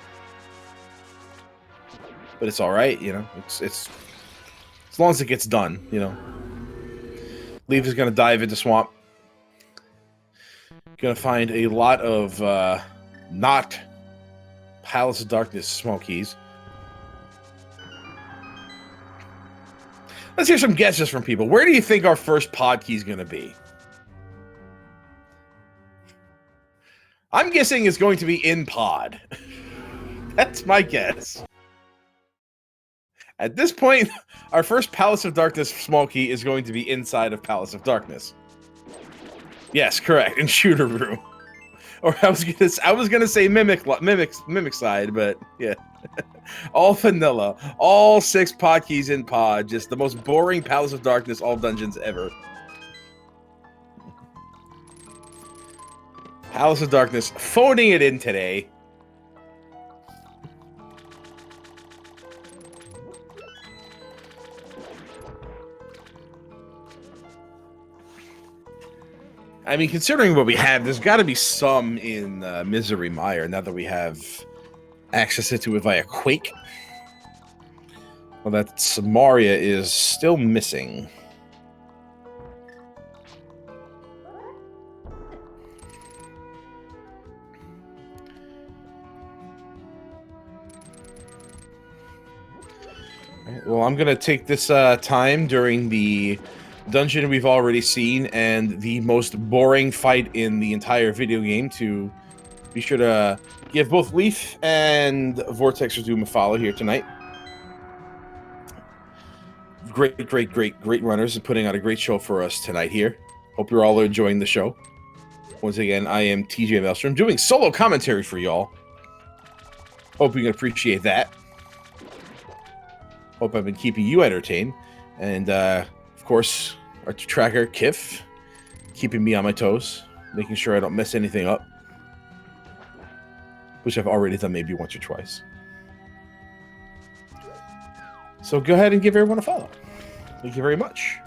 but it's all right, you know. It's as long as it gets done, you know. Leaf is gonna dive into swamp. Gonna find a lot of not Palace of Darkness small keys. Let's hear some guesses from people. Where do you think our first pod key is going to be? I'm guessing it's going to be in pod. That's my guess. At this point, our first Palace of Darkness small key is going to be inside of Palace of Darkness. Yes, correct. In shooter room. Or I was gonna say mimic side, but yeah. All vanilla. All 6 pod keys in pod. Just the most boring Palace of Darkness all dungeons ever. Palace of Darkness phoning it in today. I mean, considering what we have, there's got to be some in Mire now that we have access to it via Quake. Well, that Samaria is still missing. Right, well, I'm going to take this time during the dungeon we've already seen and the most boring fight in the entire video game to be sure to give both Leaf and Vortex of Doom a follow here tonight. Great runners and putting out a great show for us tonight here. Hope you're all enjoying the show. Once again, I am TJ Maelstrom doing solo commentary for y'all. Hope you can appreciate that. Hope I've been keeping you entertained. And, of course, our tracker, Kif, keeping me on my toes, making sure I don't mess anything up, which I've already done maybe once or twice. So go ahead and give everyone a follow. Thank you very much.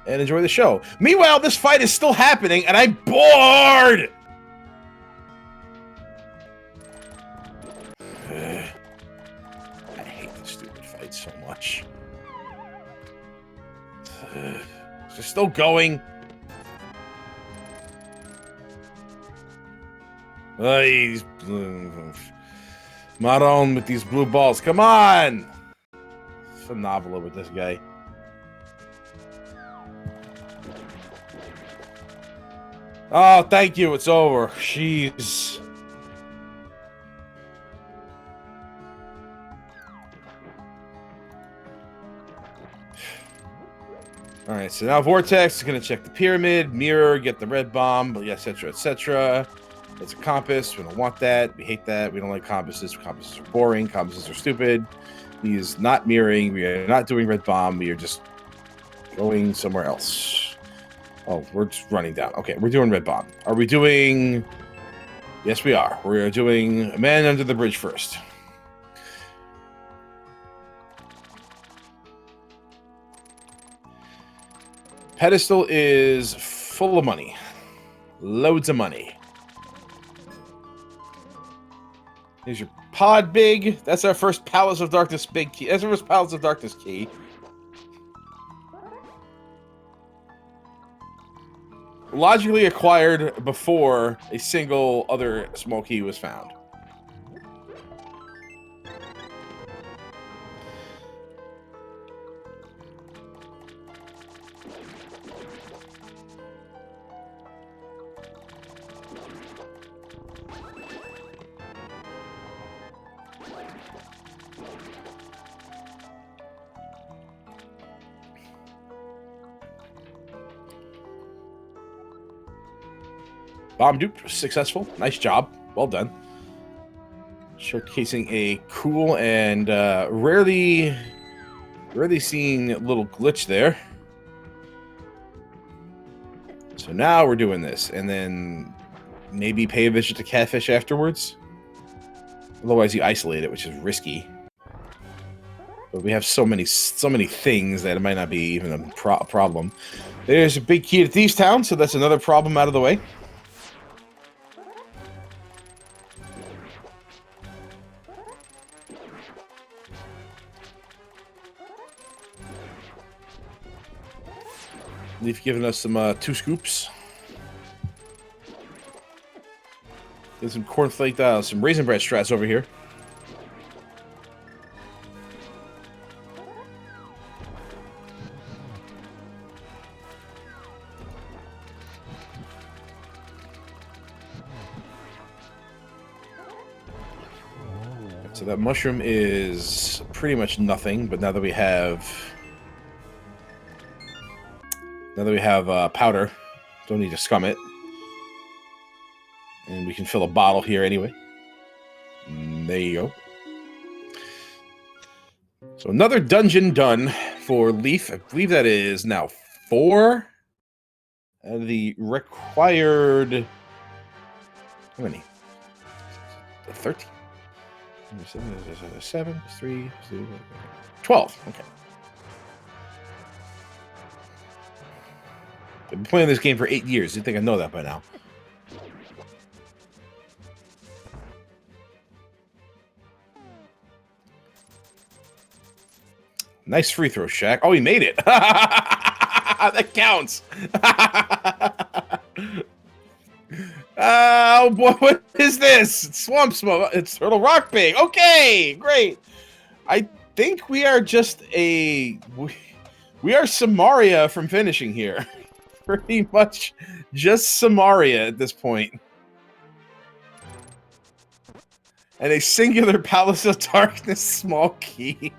And enjoy the show. Meanwhile, this fight is still happening, and I'm bored! I hate this stupid fight so much. They're still going. These Maron with these blue balls. Come on! Phenomenal with this guy. Oh, thank you. It's over. Jeez. All right, so now Vortex is going to check the pyramid, mirror, get the red bomb, etc., etc. It's a compass. We don't want that. We hate that. We don't like compasses. Compasses are boring. Compasses are stupid. He is not mirroring. We are not doing red bomb. We are just going somewhere else. Oh, we're just running down. Okay, we're doing red bomb. Are we doing... Yes, we are. We are doing a man under the bridge first. Pedestal is full of money. Loads of money. Here's your pod big. That's our first Palace of Darkness big key. That's our first Palace of Darkness key. Logically acquired before a single other small key was found. Bomb dupe, successful. Nice job. Well done. Showcasing a cool and rarely seen little glitch there. So now we're doing this, and then maybe pay a visit to Catfish afterwards. Otherwise, you isolate it, which is risky. But we have so many things that it might not be even a problem. There's a big key to Thieves Town, so that's another problem out of the way. Leaf giving us some 2 scoops. Get some cornflake, some raisin bread strats over here. So that mushroom is pretty much nothing, but now that we have powder, don't need to scum it. And we can fill a bottle here anyway. There you go. So another dungeon done for Leaf. I believe that is now 4. The required... How many? 13. 7, 3, 12. Okay. I've been playing this game for 8 years. You'd think I know that by now. Nice free throw, Shaq. Oh, he made it. That counts. Oh, boy. What is this? It's Swamp Smoke. It's Turtle Rock Pig. Okay, great. I think we are just we are Samaria from finishing here. Pretty much just Samaria at this point. And a singular Palace of Darkness small key.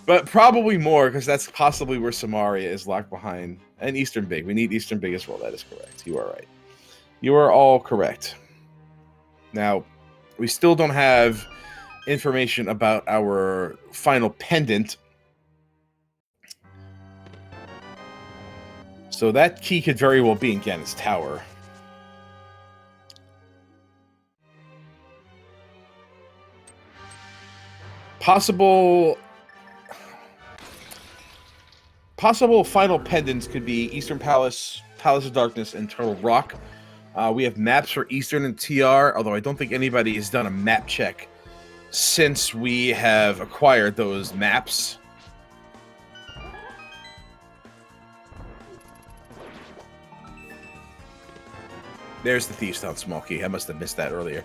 But probably more, because that's possibly where Samaria is locked behind. And Eastern Big. We need Eastern Big as well. That is correct. You are right. You are all correct. Now, we still don't have information about our final pendant. So that key could very well be in Ganon's Tower. Possible final pendants could be Eastern Palace, Palace of Darkness, and Turtle Rock. We have maps for Eastern and TR, although I don't think anybody has done a map check since we have acquired those maps. There's the Thieves Town small key. I must have missed that earlier.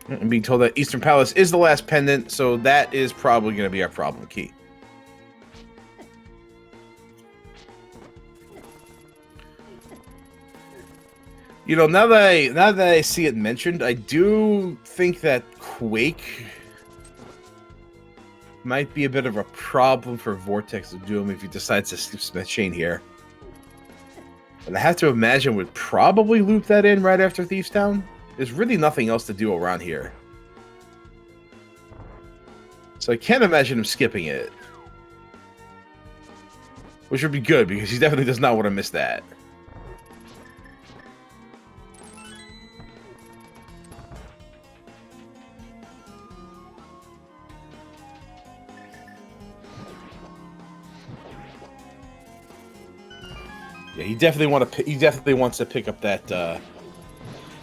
I'm being told that Eastern Palace is the last pendant, so that is probably going to be our problem key. You know, now that I see it mentioned, I do think that Quake might be a bit of a problem for Vortex of Doom if he decides to skip Smith Chain here. And I have to imagine would probably loop that in right after Thieves Town. There's really nothing else to do around here. So I can't imagine him skipping it. Which would be good, because he definitely does not want to miss that. Yeah, he definitely wants to pick up that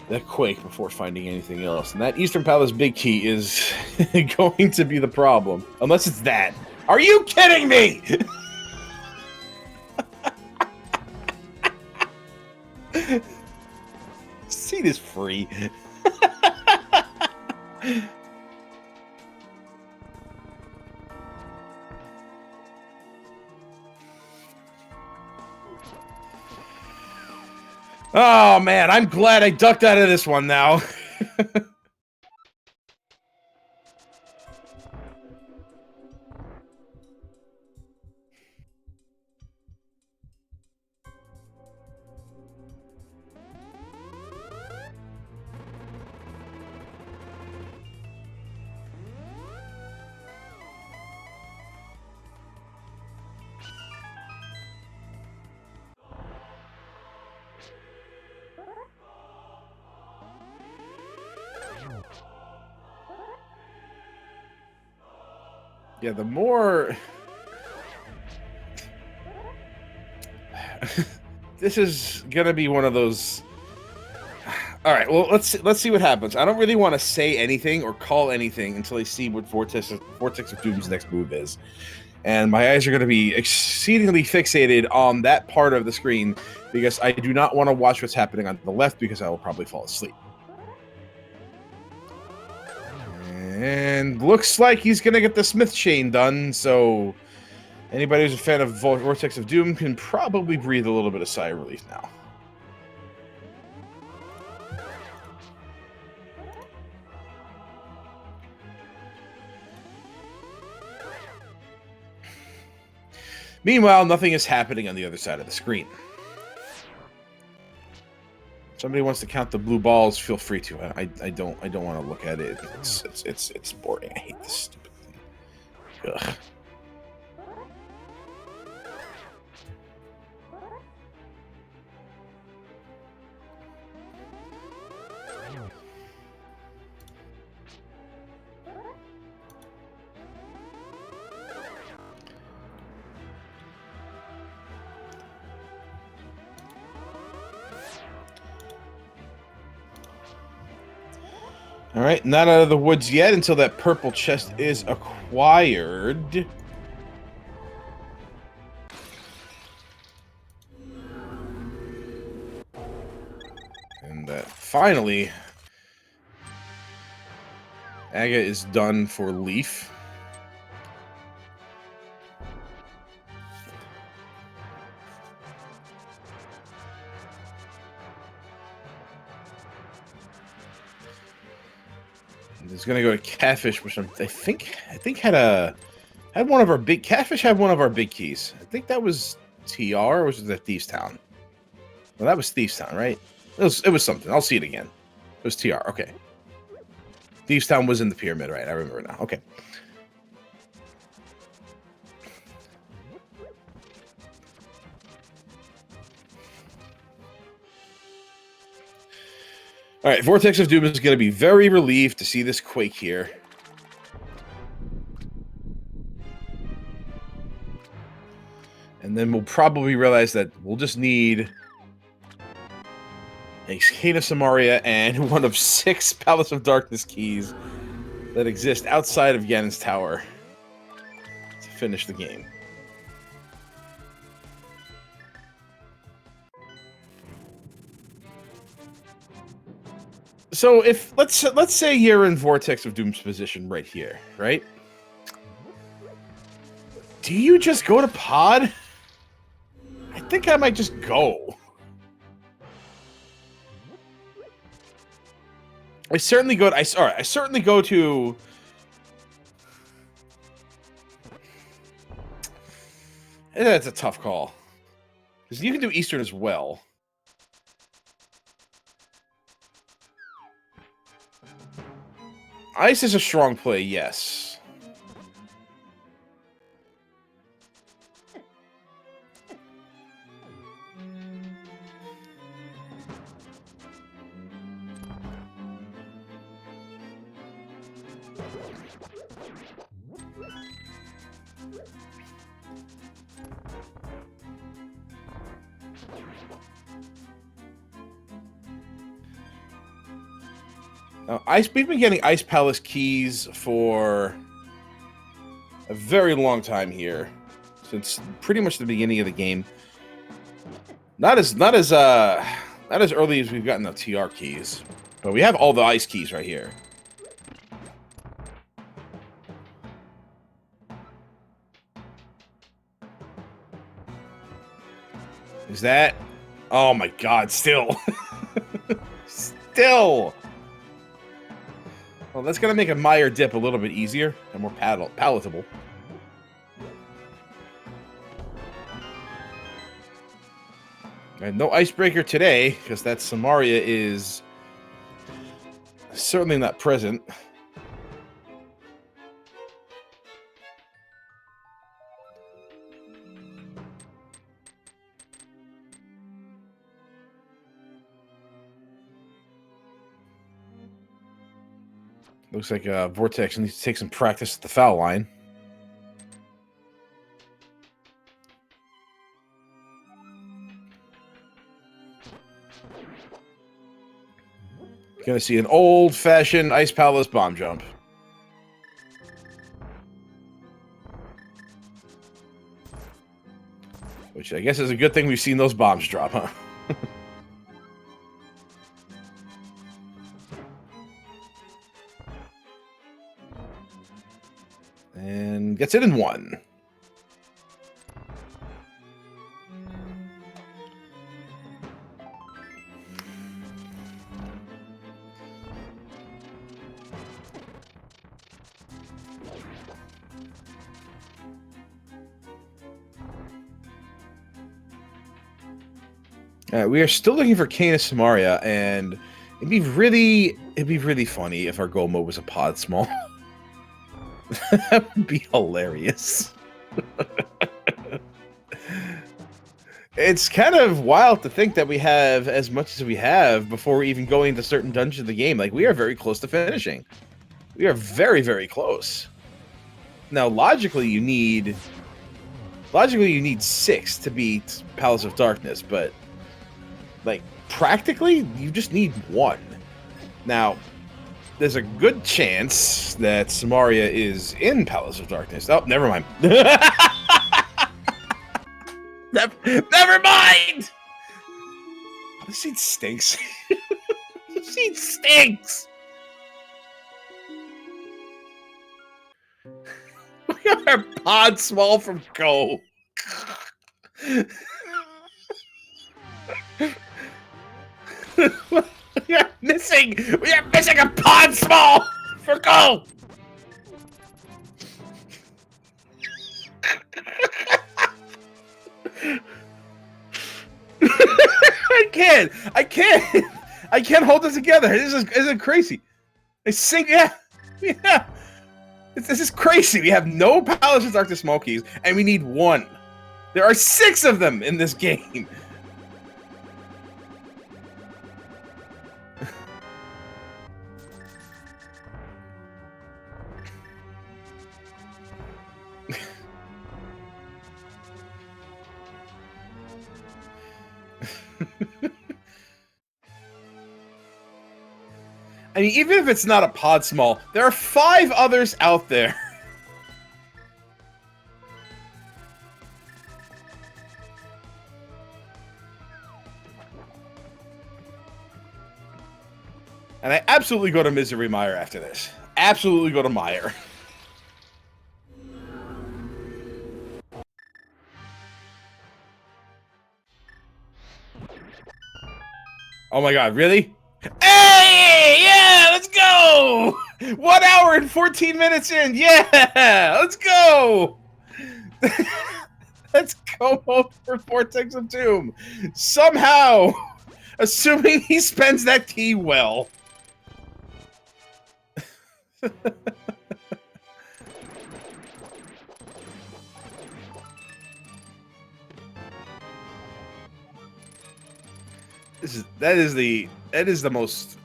that Quake before finding anything else. And that Eastern Palace big key is going to be the problem. Unless it's that. Are you kidding me? Seat is free. Oh man, I'm glad I ducked out of this one now. Yeah, the more... This is gonna be one of those... Alright, well, let's see what happens. I don't really want to say anything or call anything until I see what Vortex of Doom's next move is. And my eyes are going to be exceedingly fixated on that part of the screen, because I do not want to watch what's happening on the left, because I will probably fall asleep. And looks like he's going to get the Smith Chain done, so anybody who's a fan of Vortex of Doom can probably breathe a little bit of sigh of relief now. Meanwhile, nothing is happening on the other side of the screen. Somebody wants to count the blue balls, feel free to. I don't want to look at it. It's boring. I hate this stupid thing. Ugh. All right, not out of the woods yet until that purple chest is acquired. And finally, Aga is done for Leaf. He's gonna go to Catfish, which I think had one of our big Catfish had one of our big keys. I think that was TR, or was that Thieves Town? Well, that was Thieves Town, right? It was something. I'll see it again. It was TR. Okay. Thieves Town was in the pyramid, right? I remember now. Okay. All right, Vortex of Doom is going to be very relieved to see this Quake here. And then we'll probably realize that we'll just need a Cane of Samaria and one of 6 Palace of Darkness keys that exist outside of Ganon's Tower to finish the game. So if let's say you're in Vortex of Doom's position right here, right? Do you just go to pod? I think I might just go. I certainly go. I certainly go to. That's a tough call because you can do Eastern as well. Ice is a strong play, yes. Now, we've been getting Ice Palace keys for a very long time here, since pretty much the beginning of the game. Not as early as we've gotten the TR keys, but we have all the ice keys right here. Is that? Oh my God! Still, still. Well, that's gonna make a Mire dip a little bit easier and more palatable. And no icebreaker today, because that Samaria is certainly not present. Looks like Vortex needs to take some practice at the foul line. Gonna see an old-fashioned Ice Palace bomb jump. Which I guess is a good thing we've seen those bombs drop, huh? And gets it in one. We are still looking for Kane Samaria, and it'd be really funny if our goal mode was a pod small. That would be hilarious. It's kind of wild to think that we have as much as we have before even going into certain dungeons of the game. Like, we are very close to finishing. We are very, very close. Now, logically, you need 6 to beat Palace of Darkness, but like, practically, you just need 1. Now, there's a good chance that Samaria is in Palace of Darkness. Oh, never mind. Never mind! Oh, this seed stinks. This seed stinks! We are pod small from Go. We are missing a pod small for Go. I can't hold this together. This is crazy. Yeah. This is crazy. We have no Palace of Darkness small keys, and we need 1. There are 6 of them in this game. I mean, even if it's not a pod small, there are 5 others out there. And I absolutely go to Misery Mire after this. Absolutely go to Mire. Oh my God, really? Hey! Yeah, let's go! 1 hour and 14 minutes in. Yeah! Let's go! Let's go home for Vortex of Doom. Somehow, assuming he spends that key well. That is the most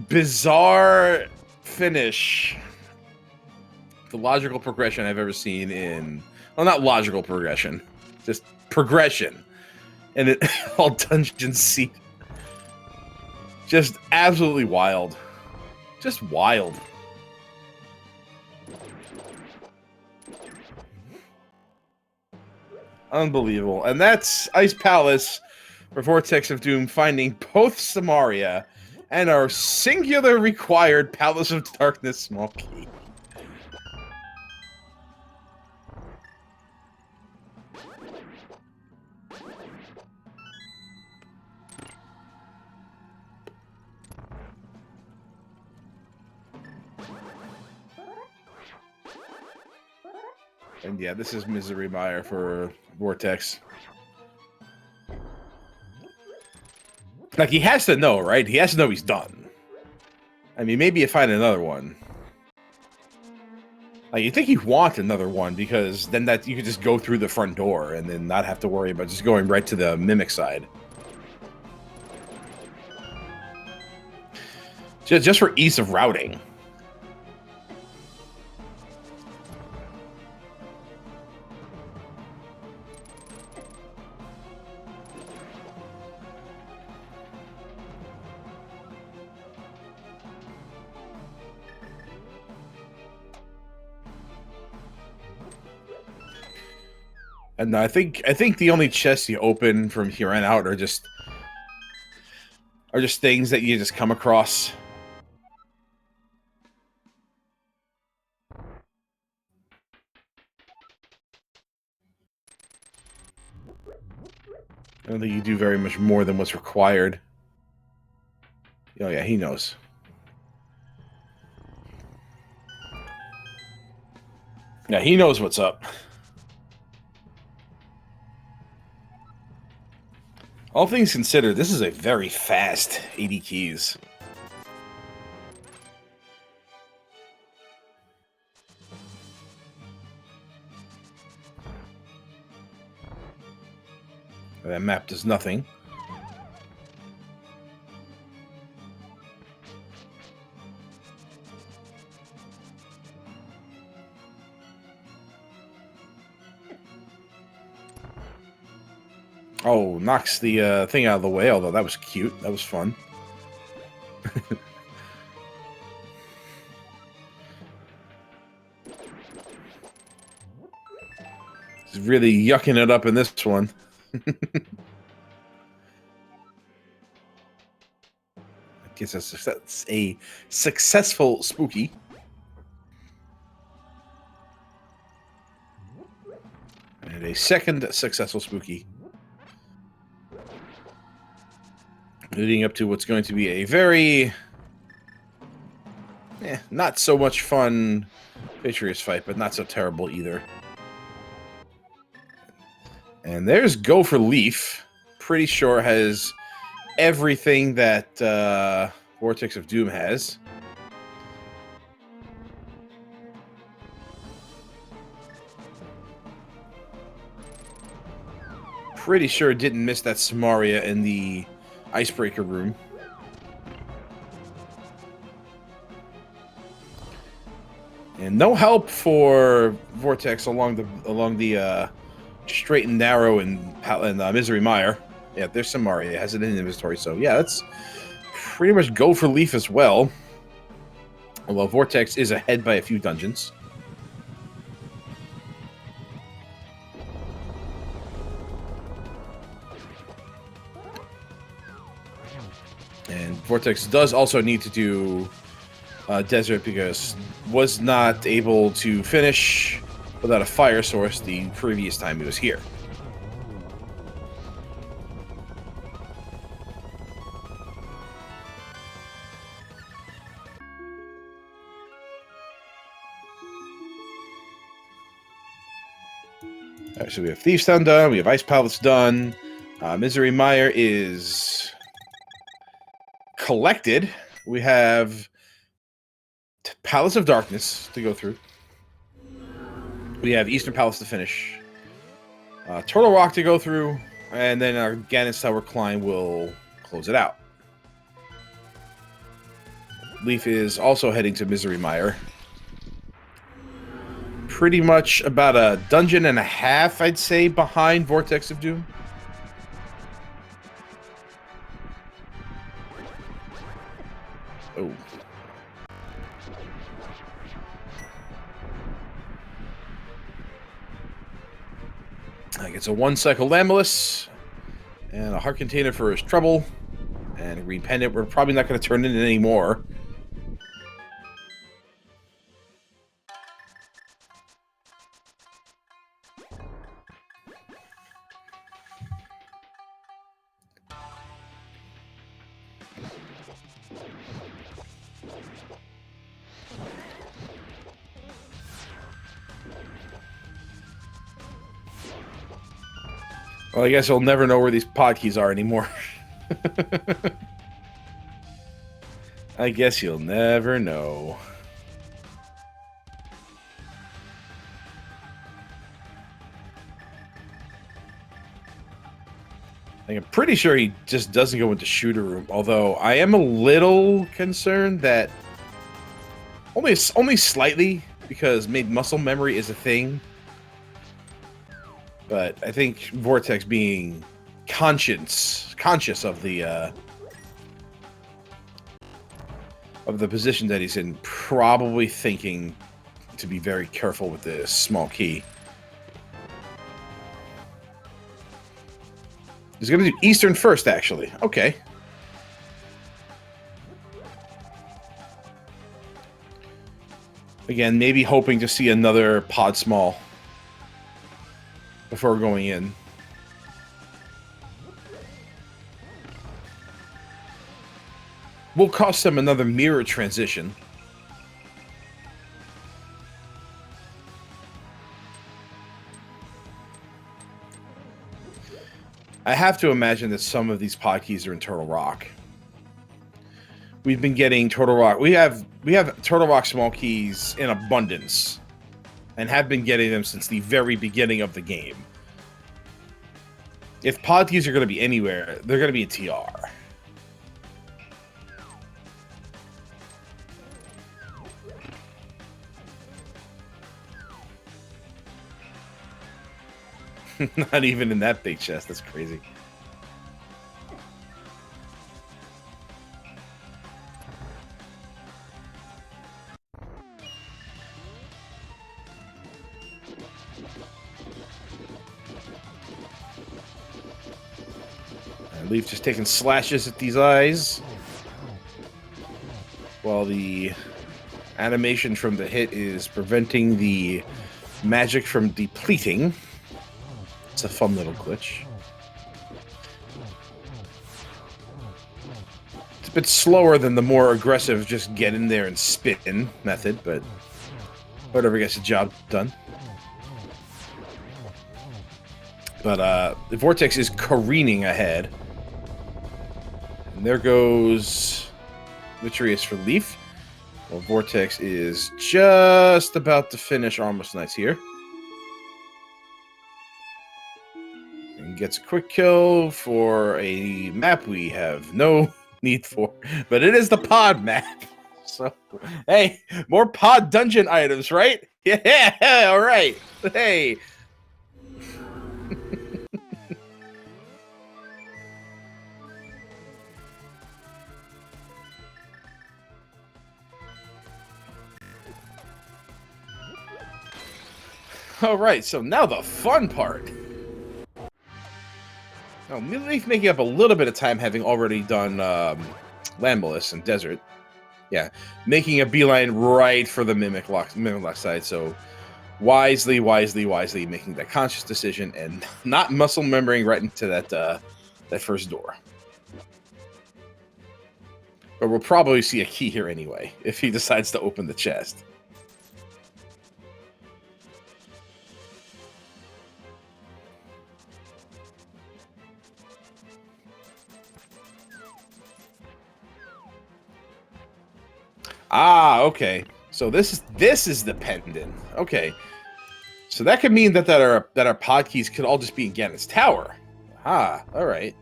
bizarre finish, the logical progression I've ever seen in, well, not logical progression, just progression, and it all dungeon seat. Just absolutely wild, just wild. Unbelievable. And that's Ice Palace for Vortex of Doom, finding both Samaria and our singular required Palace of Darkness small key. And yeah, this is Misery Mire for Vortex. Like, he has to know, right? He has to know he's done. I mean, maybe you find another one. Like, you think you want another one, because then that you could just go through the front door and then not have to worry about just going right to the Mimic side. Just for ease of routing. And I think the only chests you open from here on out are just things that you just come across. I don't think you do very much more than what's required. Oh yeah, he knows. Yeah, he knows what's up. All things considered, this is a very fast 80 keys. That map does nothing. Oh, knocks the thing out of the way, although that was cute. That was fun. He's really yucking it up in this one. I guess that's a successful spooky. And a second successful spooky. Leading up to what's going to be a very, not so much fun Patriots fight, but not so terrible either. And there's Go for Leaf. Pretty sure has everything that Vortex of Doom has. Pretty sure didn't miss that Samaria in the Icebreaker room. And no help for Vortex along the straight and narrow and Misery Mire. Yeah, there's Samaria. It has it in inventory, so yeah, that's pretty much Go for Leaf as well. Although Vortex is ahead by a few dungeons. And Vortex does also need to do Desert because was not able to finish without a fire source the previous time he was here. All right, so we have Thieves Town done. We have Ice Palace done. Mire is collected. We have Palace of Darkness to go through. We have Eastern Palace to finish. Turtle Rock to go through. And then our Ganon Tower climb will close it out. Leaf is also heading to Misery Mire. Pretty much about a dungeon and a half, I'd say, behind Vortex of Doom. Oh. It's a 1-cycle Lamulus and a heart container for his trouble. And a green pendant. We're probably not going to turn it in anymore. Well, I guess you'll never know where these pod keys are anymore. I guess you'll never know. I'm pretty sure he just doesn't go into shooter room, although I am a little concerned that only slightly, because made muscle memory is a thing. But I think Vortex being conscious of the position that he's in, probably thinking to be very careful with this small key. He's going to do Eastern first, actually. Okay. Again, maybe hoping to see another pod small before going in. Will cost them another mirror transition. I have to imagine that some of these pod keys are in Turtle Rock. We've been getting Turtle Rock. We have Turtle Rock small keys in abundance, and have been getting them since the very beginning of the game. If pod keys are going to be anywhere, they're going to be in TR. Not even in that big chest. That's crazy. Leaf just taking slashes at these eyes, while the animation from the hit is preventing the magic from depleting. It's a fun little glitch. It's a bit slower than the more aggressive just get in there and spin method, but whatever gets the job done. But the Vortex is careening ahead. And there goes Vitreous for Leaf. Well, Vortex is just about to finish Almost Nights here. And gets a quick kill for a map we have no need for. But it is the pod map. So, hey, more pod dungeon items, right? Yeah, all right. Hey. All right, so now the fun part. Oh, Leaf making up a little bit of time, having already done Lamulus and Desert. Yeah, making a beeline right for the Mimic Lock side. So wisely making that conscious decision and not muscle remembering right into that first door. But we'll probably see a key here anyway if he decides to open the chest. Ah, okay. So this is the pendant. Okay. So that could mean that our pod keys could all just be in Ganon's tower. Ah, all right.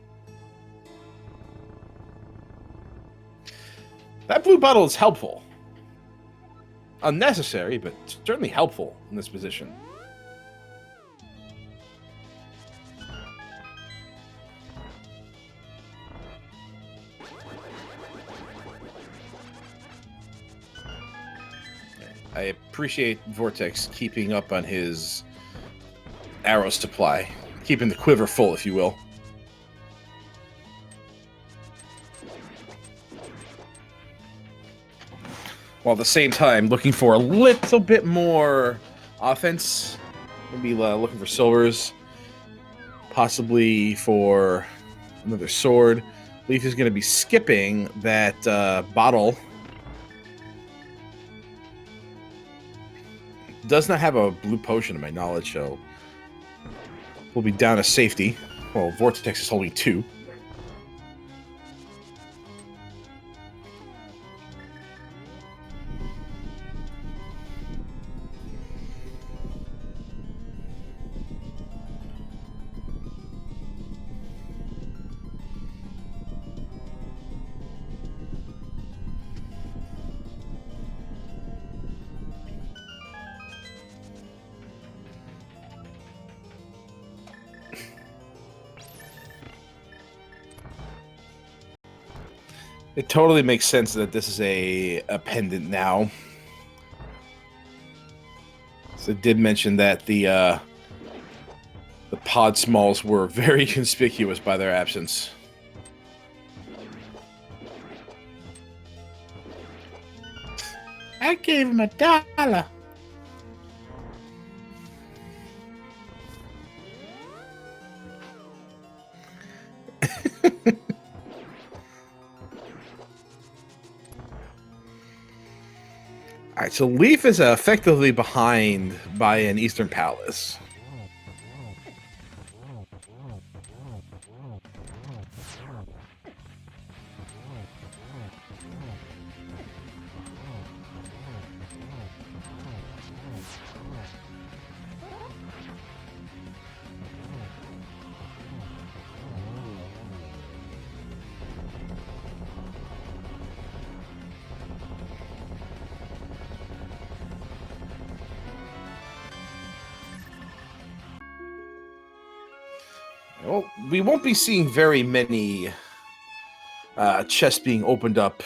That blue bottle is helpful. Unnecessary, but certainly helpful in this position. I appreciate Vortex keeping up on his arrow supply, keeping the quiver full, if you will. While at the same time looking for a little bit more offense. Maybe looking for silvers. Possibly for another sword. Leaf is going to be skipping that bottle. Does not have a blue potion to my knowledge, so we'll be down to safety. Well, Vortex is holding 2. It totally makes sense that this is a pendant now. So it did mention that the pod smalls were very conspicuous by their absence. I gave him $1. All right, so Leaf is effectively behind by an Eastern Palace. Well, we won't be seeing very many chests being opened up.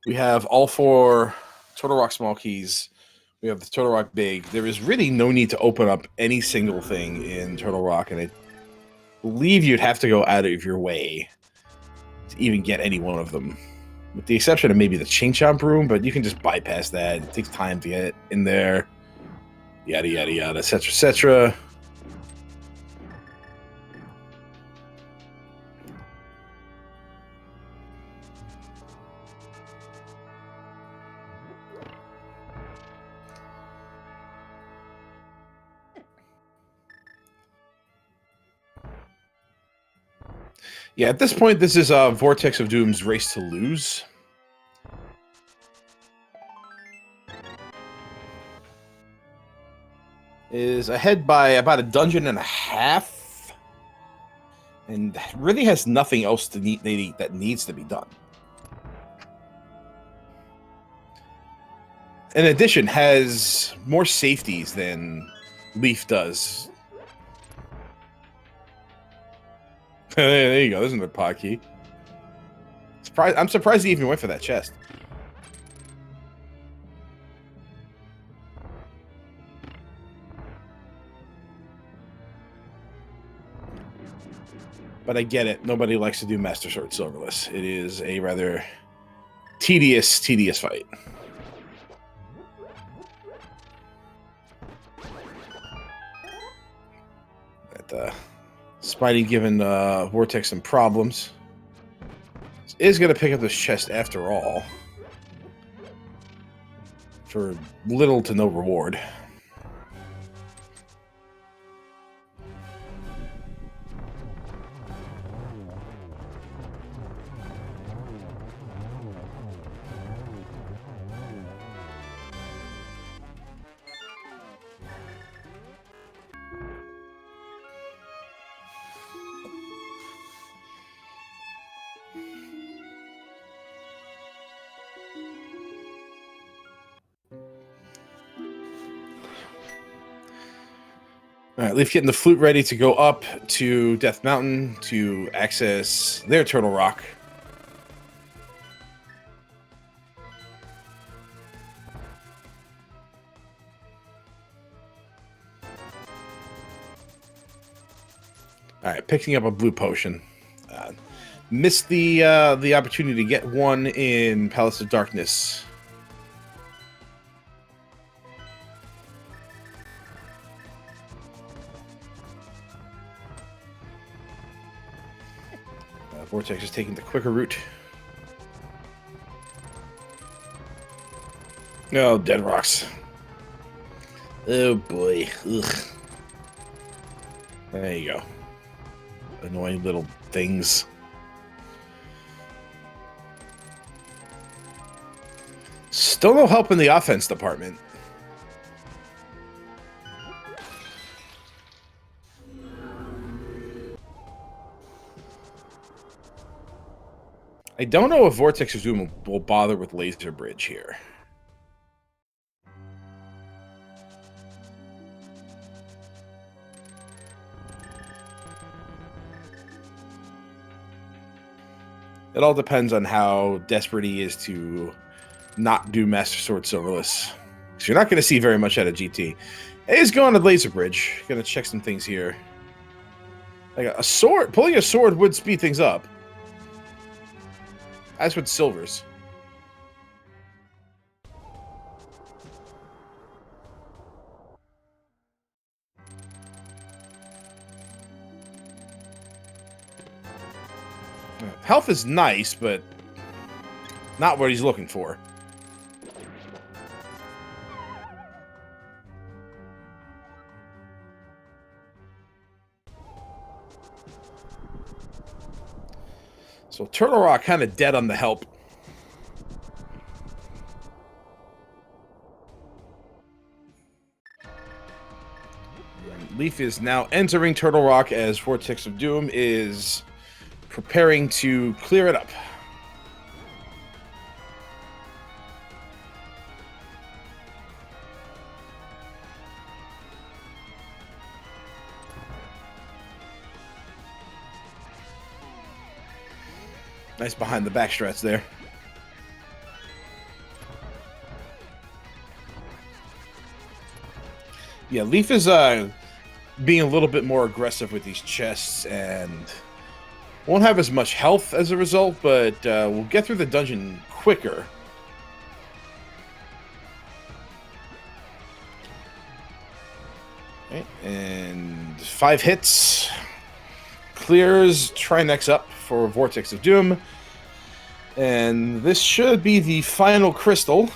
We have all 4 Turtle Rock small keys. We have the Turtle Rock big. There is really no need to open up any single thing in Turtle Rock, and I believe you'd have to go out of your way to even get any one of them. With the exception of maybe the Chain Chomp room, but you can just bypass that. It takes time to get in there. Yada, yada, yada, etc., etc. Yeah, at this point, this is Vortex of Doom's Race to Lose. Is ahead by about a dungeon and a half, and really has nothing else that needs to be done. In addition, has more safeties than Leaf does. There you go. There's another pod key. I'm surprised he even went for that chest. But I get it. Nobody likes to do Master Sword Silverless. It is a rather tedious fight. That Spidey giving Vortex some problems. Is going to pick up this chest after all. For little to no reward. All right, Leaf getting the flute ready to go up to Death Mountain to access their Turtle Rock. All right, picking up a blue potion. Missed the opportunity to get one in Palace of Darkness. Vortex is taking the quicker route. Oh, dead rocks. Oh boy. Ugh. There you go. Annoying little things. Still no help in the offense department. I don't know if Vortex of Doom will bother with Laser Bridge here. It all depends on how desperate he is to not do Master Sword Silverless. So you're not going to see very much out of GT. He's going to Laser Bridge. Going to check some things here. Like a sword, pulling a sword would speed things up. As would Silver's. Health is nice, but not what he's looking for. So Turtle Rock kind of dead on the help. Leaf is now entering Turtle Rock as Vortex of Doom is preparing to clear it up. Nice behind the back strats there. Yeah, Leaf is being a little bit more aggressive with these chests and won't have as much health as a result, but we'll get through the dungeon quicker. Okay, and 5 hits. Clears Trinex up for Vortex of Doom. And this should be the final crystal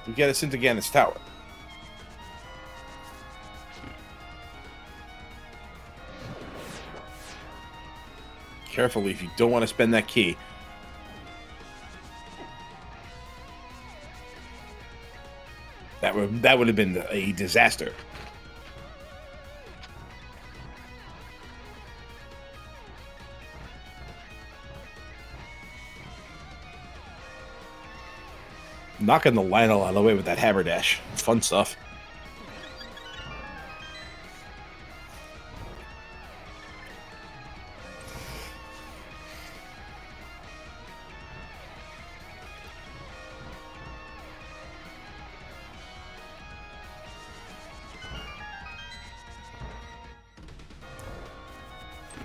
to get us into Ganon's Tower. Carefully if you don't want to spend that key. That would have been a disaster. Knocking the Lionel out of the way with that Haberdash. Fun stuff.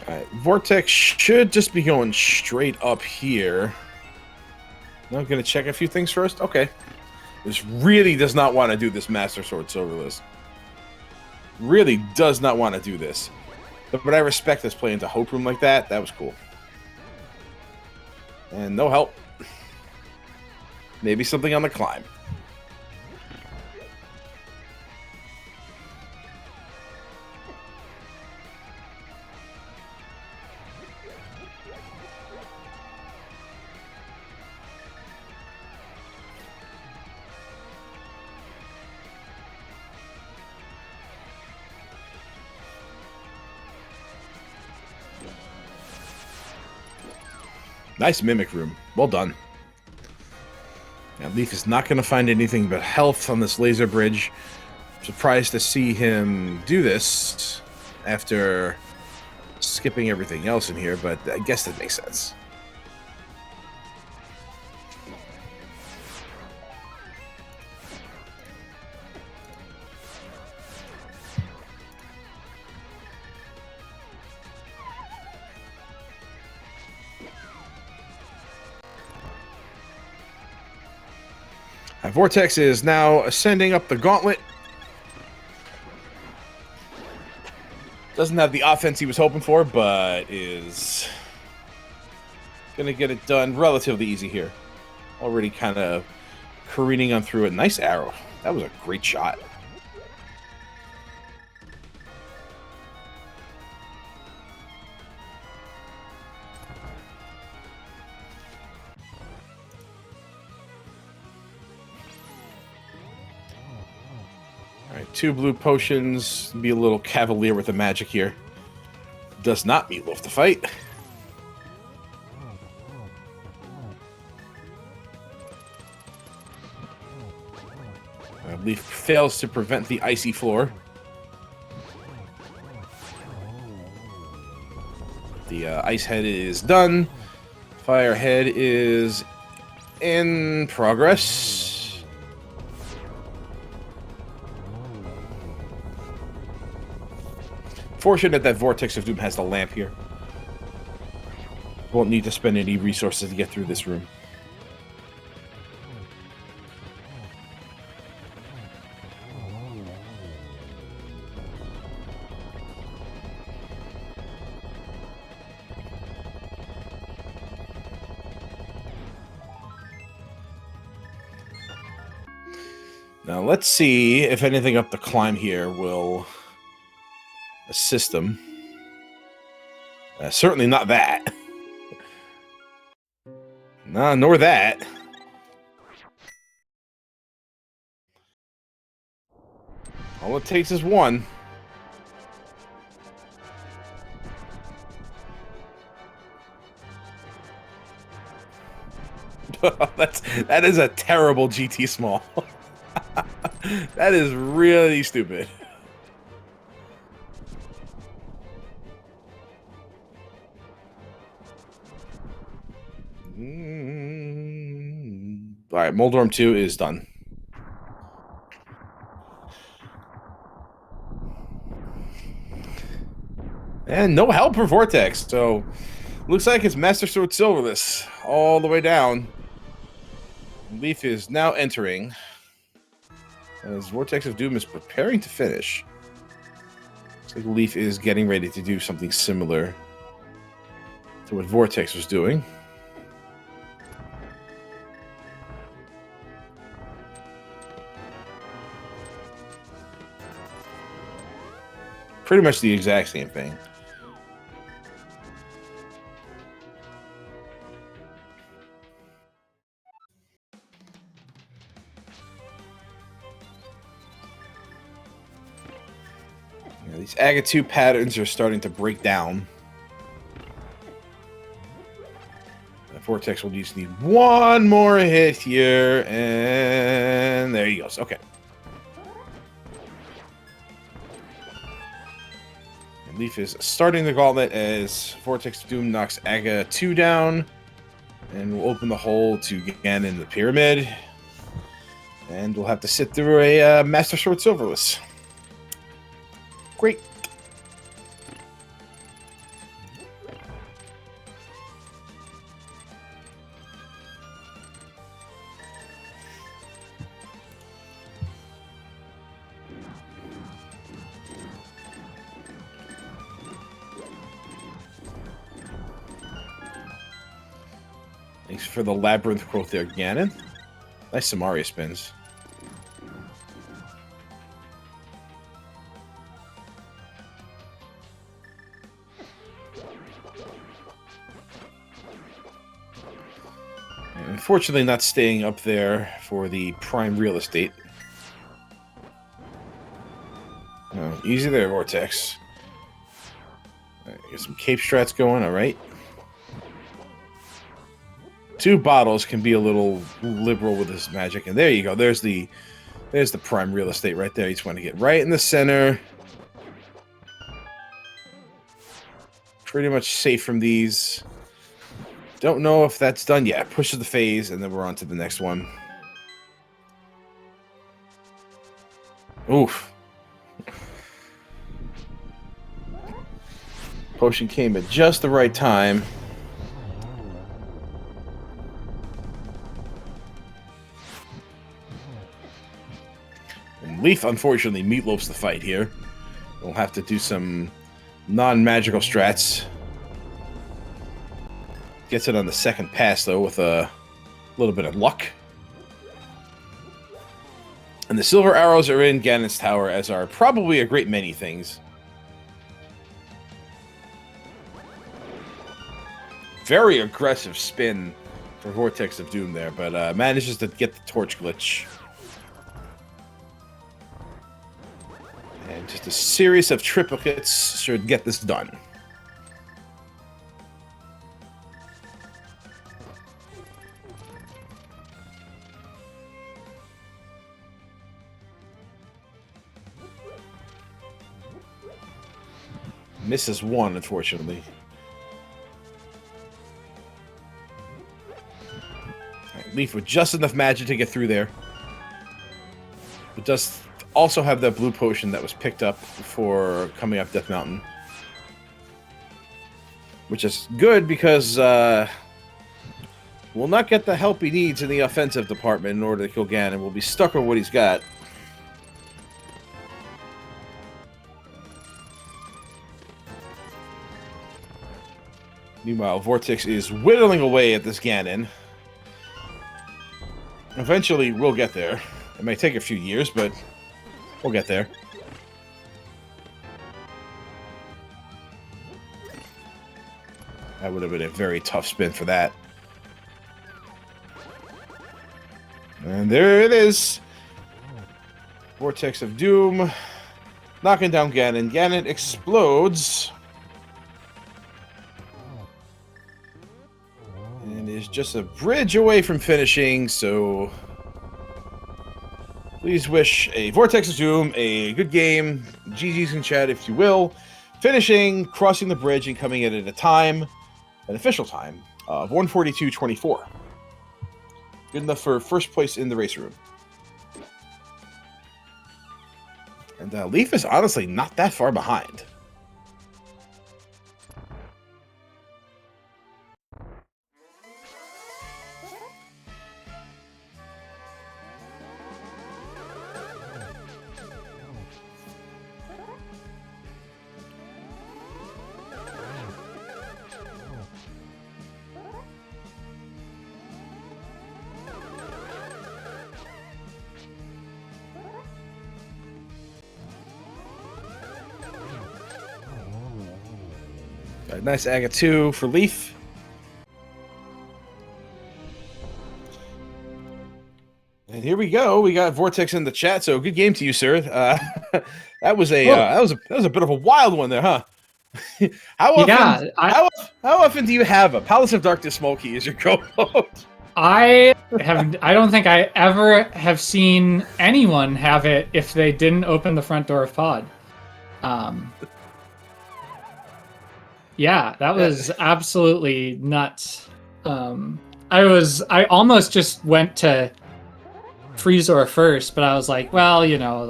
Alright, Vortex should just be going straight up here. I'm going to check a few things first. Okay. This really does not want to do this Master Sword Silverless. Really does not want to do this. But I respect this play into Hope Room like that. That was cool. And no help. Maybe something on the climb. Nice Mimic Room. Well done. Now, Leaf is not going to find anything but health on this laser bridge. Surprised to see him do this after skipping everything else in here, but I guess that makes sense. Vortex is now ascending up the gauntlet. Doesn't have the offense he was hoping for, but is going to get it done relatively easy here. Already kind of careening on through it. Nice arrow. That was a great shot. All right, 2 blue potions. Be a little cavalier with the magic here. Does not meet Wolf to fight. Leaf fails to prevent the icy floor. The ice head is done. Fire head is in progress. Fortunate that Vortex of Doom has the lamp here. Won't need to spend any resources to get through this room. Now let's see if anything up the climb here will assist them. Certainly not that. Nah, nor that. All it takes is one. That is a terrible GT small. That is really stupid. All right, Moldorm 2 is done. And no help for Vortex, so looks like it's Master Sword Silverless all the way down. Leaf is now entering as Vortex of Doom is preparing to finish. Looks like Leaf is getting ready to do something similar to what Vortex was doing. Pretty much the exact same thing. Yeah, these Aga 2 patterns are starting to break down. Vortex will just need one more hit here, and there he goes. Okay. Leaf is starting the gauntlet as Vortex of Doom knocks Aga 2 down, and we'll open the hole to Ganon the Pyramid, and we'll have to sit through a Master Sword Silverless. Great. Thanks for the labyrinth growth there, Ganon. Nice Samaria spins. Unfortunately, not staying up there for the prime real estate. Oh, easy there, Vortex. Right, get some cape strats going, alright. 2 bottles can be a little liberal with this magic, and there you go. There's the There's the prime real estate right there. You just want to get right in the center. Pretty much safe from these. Don't know if that's done yet. Pushes the phase, and then we're on to the next one. Oof. Potion came at just the right time. And Leaf, unfortunately, meatloafs the fight here. We'll have to do some non-magical strats. Gets it on the second pass, though, with a little bit of luck. And the silver arrows are in Ganon's Tower, as are probably a great many things. Very aggressive spin for Vortex of Doom there, but manages to get the torch glitch. And just a series of triplicates should get this done. Misses one, unfortunately. Right, Leaf with just enough magic to get through there. But does also have that blue potion that was picked up before coming up Death Mountain. Which is good because we'll not get the help he needs in the offensive department in order to kill Ganon. We'll be stuck with what he's got. Meanwhile, Vortex is whittling away at this Ganon. Eventually, we'll get there. It may take a few years, but we'll get there. That would have been a very tough spin for that. And there it is. Vortex of Doom. Knocking down Ganon. Ganon explodes. And is just a bridge away from finishing, so please wish a Vortex of Doom a good game. GG's in chat, if you will. Finishing, crossing the bridge, and coming in at a time, an official time, of 1:42.24. Good enough for first place in the race room. And Leaf is honestly not that far behind. Nice Aga 2 for Leaf. And here we go. We got Vortex in the chat. So good game to you, sir. That was a bit of a wild one there, huh? How often do you have a Palace of Darkness Smokey as your co-host? I don't think I ever have seen anyone have it if they didn't open the front door of Pod. Yeah, that was absolutely nuts. I almost just went to Freezor first, but I was like, well, you know,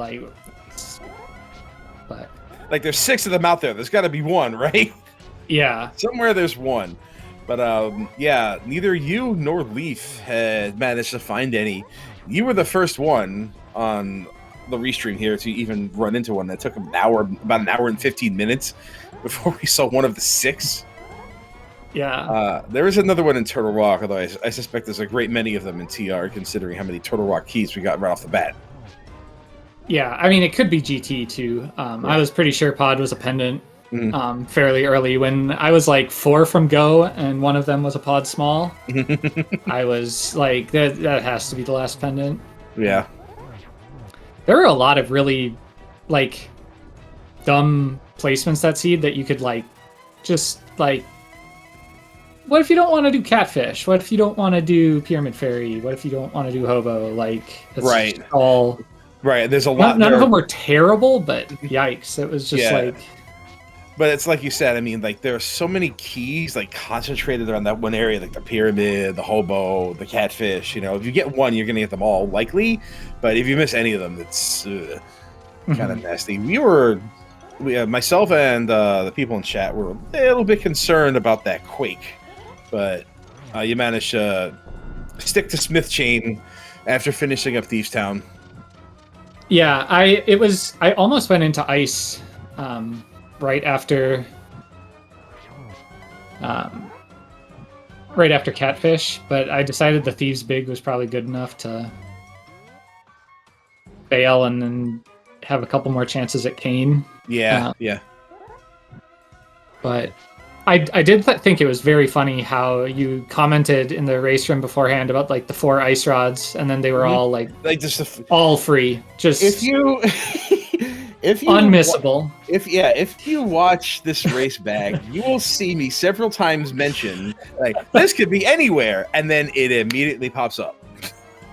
but like there's 6 of them out there. There's got to be one, right? Yeah, somewhere there's one. But yeah, neither you nor Leaf had managed to find any. You were the first one on the restream here to even run into one. That took about an hour and 15 minutes before we saw one of the 6. Yeah. There is another one in Turtle Rock, although I suspect there's a great many of them in TR, considering how many Turtle Rock keys we got right off the bat. Yeah, I mean, it could be GT too. I was pretty sure Pod was a pendant fairly early. When I was like 4 from Go, and one of them was a Pod small, I was like, that has to be the last pendant. Yeah. There are a lot of really, like, dumb placements that seed that you could, like, just, like, what if you don't want to do Catfish? What if you don't want to do Pyramid Fairy? What if you don't want to do Hobo? Like, it's right. all Right. There's a lot. None of them were terrible, but yikes! It was just Yeah. like. But it's like you said. I mean, like there are so many keys like concentrated around that one area, like the pyramid, the hobo, the catfish. You know, if you get one, you're gonna get them all likely. But if you miss any of them, it's kind of nasty. Myself and the people in chat were a little bit concerned about that quake, but you managed to stick to Smith Chain after finishing up Thieves Town. Yeah, I almost went into ice right after Catfish, but I decided the Thieves Big was probably good enough to fail and then have a couple more chances at Kane. Yeah. But I did think it was very funny how you commented in the race room beforehand about like the 4 ice rods, and then they were all like just all free. Just if you unmissable. If you watch this race bag, you will see me several times mention like this could be anywhere, and then it immediately pops up.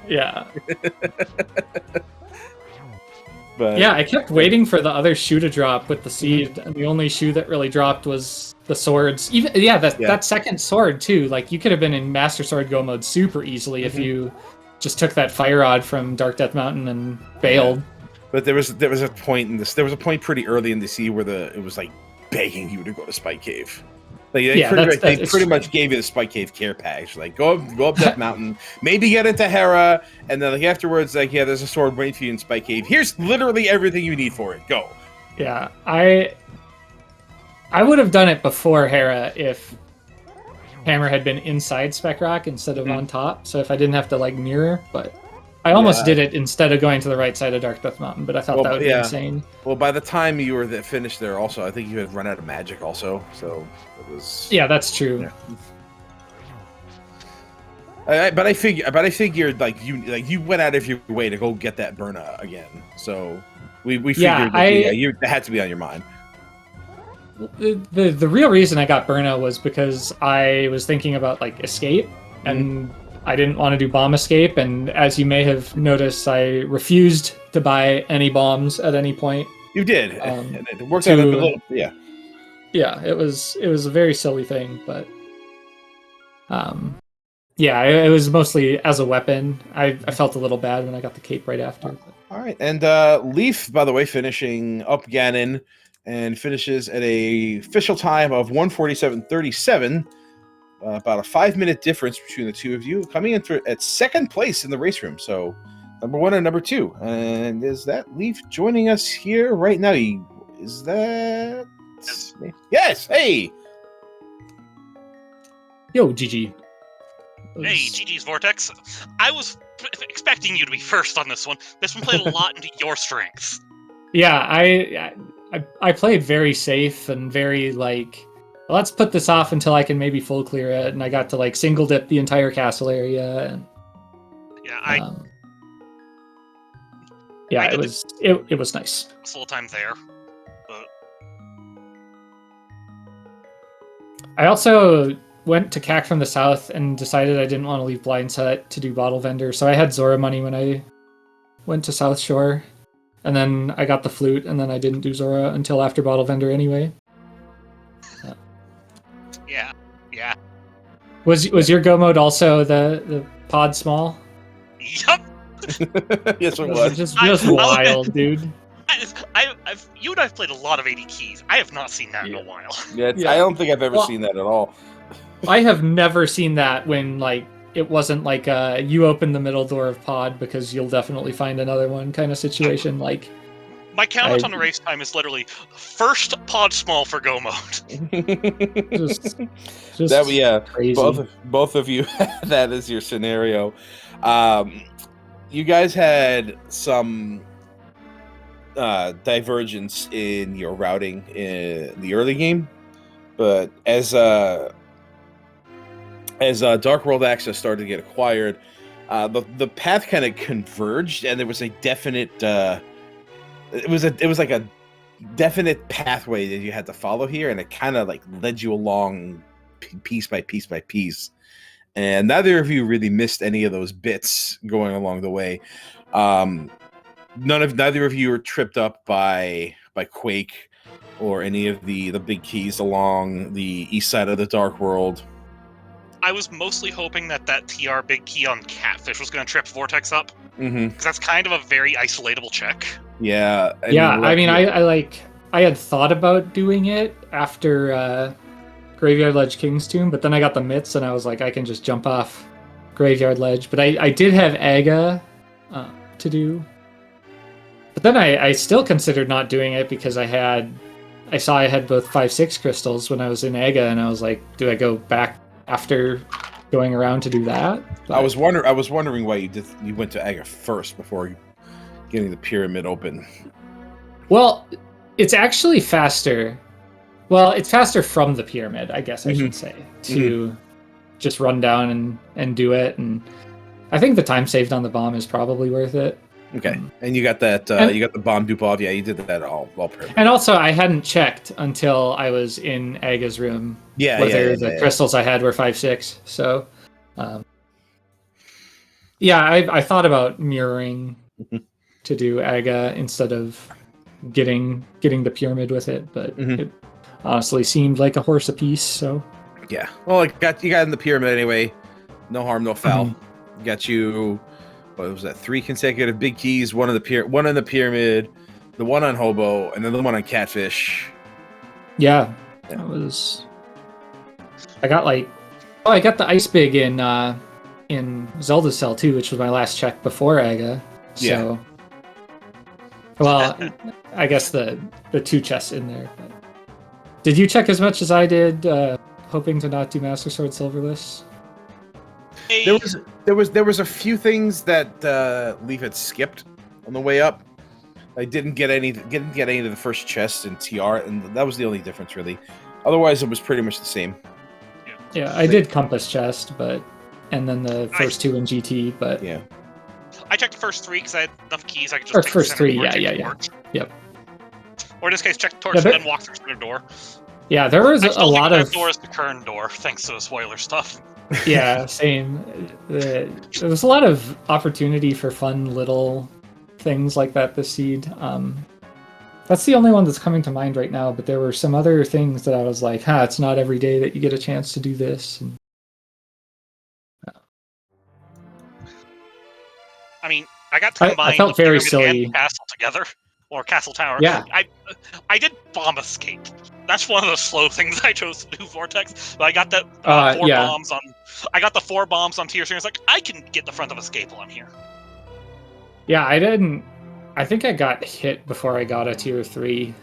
Yeah. But yeah, I kept waiting for the other shoe to drop with the seed, and the only shoe that really dropped was the swords. That second sword too. Like you could have been in Master Sword Go mode super easily if you just took that fire rod from Dark Death Mountain and bailed. But there was a point in this. There was a point pretty early in the sea where it was like begging you to go to Spike Cave. Like they pretty much gave you the Spike Cave care package. Like go up that mountain, maybe get into Hera, and then like afterwards, like there's a sword waiting for you in Spike Cave. Here's literally everything you need for it. Go. Yeah, I would have done it before Hera if Hammer had been inside Spec Rock instead of on top. So if I didn't have to like mirror, but I almost did it instead of going to the right side of Dark Death Mountain. But I thought that would be insane. Well, by the time you were finished there, also I think you had run out of magic, also. So it was. Yeah, that's true. Yeah. But I figured like you went out of your way to go get that Burna again. So we figured you had to be on your mind. The real reason I got Burna was because I was thinking about like escape, and I didn't want to do bomb escape. And as you may have noticed, I refused to buy any bombs at any point. You did, and it worked out a little. Yeah. Yeah, it was a very silly thing, but it was mostly as a weapon. I felt a little bad when I got the cape right after. All right, and Leaf, by the way, finishing up Ganon, and finishes at a official time of 1:47.37. About a 5-minute difference between the two of you, coming in at second place in the race room. So, number 1 and number 2. And is that Leaf joining us here right now? Is that? Yes. Hey. Yo, GG. Hey, GG's Vortex. I was expecting you to be first on this one. This one played a lot into your strengths. Yeah, I played very safe and very like, let's put this off until I can maybe full clear it, and I got to like single dip the entire castle area. And, it was nice. Full time there. But... I also went to CAC from the south and decided I didn't want to leave Blind Set to do Bottle Vendor, so I had Zora money when I went to South Shore, and then I got the flute, and then I didn't do Zora until after Bottle Vendor anyway. Yeah. Was your go mode also the pod small? Yup. Yes, it was. Just wild, dude. You and I've played a lot of 80 keys. I have not seen that in a while. Yeah, I don't think I've ever seen that at all. I have never seen that when like it wasn't like you open the middle door of pod because you'll definitely find another one kind of situation. Like my count on the race time is literally first pod small for go mode. just crazy. Both of you that is your scenario. You guys had some divergence in your routing in the early game, but as Dark World Access started to get acquired, the path kind of converged, and there was a definite it was like a definite pathway that you had to follow here, and it kind of like led you along piece by piece by piece, and neither of you really missed any of those bits going along the way. neither of you are tripped up by Quake or any of the big keys along the east side of the Dark World. I was mostly hoping that TR big key on Catfish was going to trip Vortex up. Because that's kind of a very isolatable check. Yeah. I mean, I had thought about doing it after Graveyard Ledge King's Tomb, but then I got the mitts and I was like, I can just jump off Graveyard Ledge. But I did have Aga to do. But then I still considered not doing it because I saw I had both 5/6 crystals when I was in Aga, and I was like, do I go back after going around to do that? But I was wondering why you went to Aga first before getting the pyramid open. Well, it's actually faster. Well, it's faster from the pyramid, I guess I should say, to just run down and do it. And I think the time saved on the bomb is probably worth it. Okay, and you got that. You got the bomb dupe off. Yeah, you did that all perfect. And also, I hadn't checked until I was in Aga's room whether the crystals I had were 5/6. So, I thought about mirroring to do Aga instead of getting the pyramid with it, but it honestly seemed like a horse apiece. So, yeah. Well, you got in the pyramid anyway. No harm, no foul. Got you. What was that? 3 consecutive big keys. One in the pyramid, the one on Hobo, and then the one on Catfish. Yeah. That was. I got the ice big in Zelda Cell 2, which was my last check before Aga. So, well, I guess the 2 chests in there. But. Did you check as much as I did, hoping to not do Master Sword Silverless? There was a few things that Leaf had skipped on the way up. I didn't get any of the first chest in TR, and that was the only difference really. Otherwise, it was pretty much the same. Yeah, I did Compass chest, and then the first 2 in GT, but yeah. I checked the first 3 because I had enough keys. I could just first 3, yeah. Yep. Or in this case, check the torch and then walk through the door. Yeah, there was a lot of. That door is the current door, thanks to the spoiler stuff. Yeah, same. There was a lot of opportunity for fun little things like that this seed. That's the only one that's coming to mind right now, but there were some other things that I was like, it's not every day that you get a chance to do this. And, I mean, I got to combine I felt very silly. and Castle together, or Castle Tower. Yeah. I did bomb escape. That's one of the slow things I chose to do, Vortex. But I got that 4 bombs on. I got the 4 bombs on tier 3. I was like, I can get the front of escape on here. Yeah, I didn't. I think I got hit before I got a tier 3.